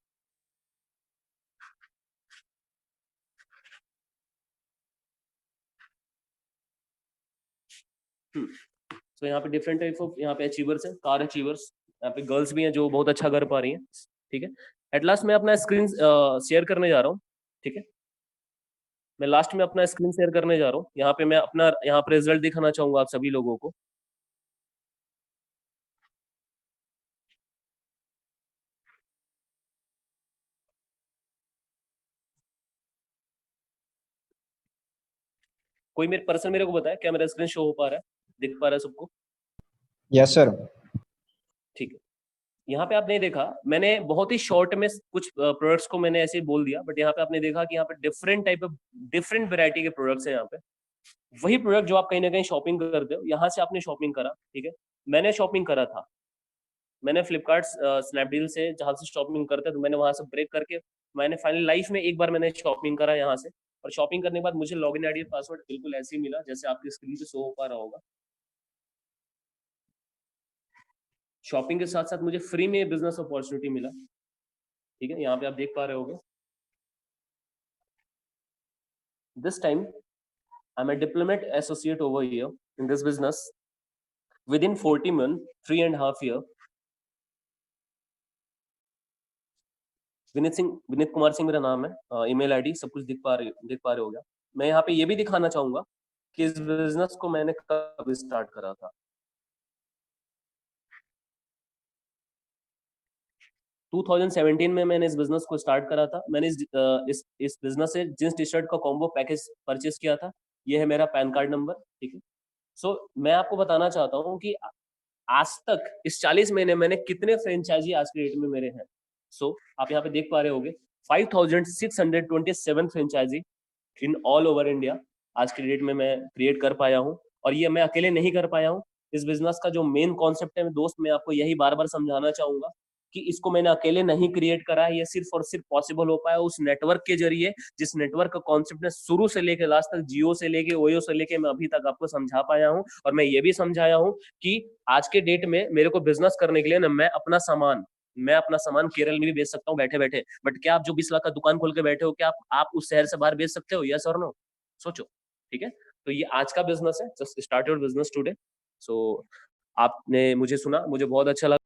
तो यहाँ पे डिफरेंट टाइप ऑफ यहाँ पे अचीवर्स हैं, कार अचीवर्स। यहाँ पे गर्ल्स भी हैं जो बहुत अच्छा कर पा रही हैं, ठीक है। एट लास्ट मैं अपना स्क्रीन शेयर करने जा रहा हूँ, ठीक है। मैं लास्ट में अपना स्क्रीन शेयर करने जा रहा हूँ। यहाँ पे मैं अपना यहाँ पे रिजल्ट दिखाना चाहूंगा आप सभी लोगों को। कोई मेरे पर्सन मेरे को बताए क्या मेरा स्क्रीन शो हो पा रहा है, दिख पा रहा है सबको? Yes sir. ठीक है। यहाँ पे आपने देखा मैंने बहुत ही शॉर्ट में कुछ प्रोडक्ट्स को मैंने ऐसे ही बोल दिया, बट यहाँ पे आपने देखा कि यहाँ पे different type of different variety के प्रोडक्ट्स हैं। यहाँ पे वही प्रोडक्ट जो आप कहीं ना कहीं शॉपिंग करते हो, यहाँ से आपने शॉपिंग करा, ठीक है। मैंने शॉपिंग करा था, मैंने फ्लिपकार्ट स्नैपडील से जहाँ से शॉपिंग करते तो मैंने वहां से ब्रेक करके मैंने फाइनली लाइफ में एक बार मैंने शॉपिंग करा यहाँ से। और शॉपिंग करने के बाद मुझे लॉगिन आईडी पासवर्ड बिल्कुल ऐसे ही मिला जैसे आपकी स्क्रीन पे शो हो पा रहा होगा। शॉपिंग के साथ साथ मुझे फ्री में बिजनेस अपॉर्चुनिटी मिला, ठीक है, यहाँ पे आप देख पा रहे होगे। This time I'm a diplomat associate over here in this business. Within 40 months, 3.5 years, Vineet Kumar Singh मेरा नाम है, ईमेल आईडी सब कुछ देख पा रहे हो गया। मैं यहाँ पे ये भी दिखाना चाहूंगा कि इस बिजनेस को मैंने कब स्टार्ट करा था। 2017 में मैंने इस बिजनेस को स्टार्ट करा था। मैंने इस बिजनेस से जींस टी शर्ट का कॉम्बो पैकेज परचेस किया था। ये है मेरा पैन कार्ड नंबर, ठीक है। सो मैं आपको बताना चाहता हूँ कि आज तक इस 40 महीने मैंने कितने फ्रेंचाइजी आज के डेट में मेरे हैं। सो आप यहाँ पे देख पा रहे होगे 5627 franchisee in all over India आज के डेट में मैं क्रिएट कर पाया हूँ। और ये मैं अकेले नहीं कर पाया हूँ। इस बिजनेस का जो मेन कॉन्सेप्ट है दोस्त, मैं आपको यही बार बार समझाना चाहूंगा कि इसको मैंने अकेले नहीं क्रिएट करा है। ये सिर्फ और सिर्फ पॉसिबल हो पाया उस नेटवर्क के जरिए, जिस नेटवर्क का कॉन्सेप्ट ने शुरू से लेकर लास्ट तक, जियो से लेके ओयो से लेके मैं अभी तक आपको समझा पाया हूँ। और मैं ये भी समझाया हूँ कि आज के डेट में मेरे को बिजनेस करने के लिए ना मैं अपना सामान केरल में भी बेच सकता हूँ बैठे बैठे। बट क्या आप जो 20 लाख का दुकान खोल के बैठे हो, क्या आप उस शहर से बाहर बेच सकते हो? यस और नो? सोचो, ठीक है। तो ये आज का बिजनेस है, just start your business today. So आपने मुझे सुना, मुझे बहुत अच्छा लगा।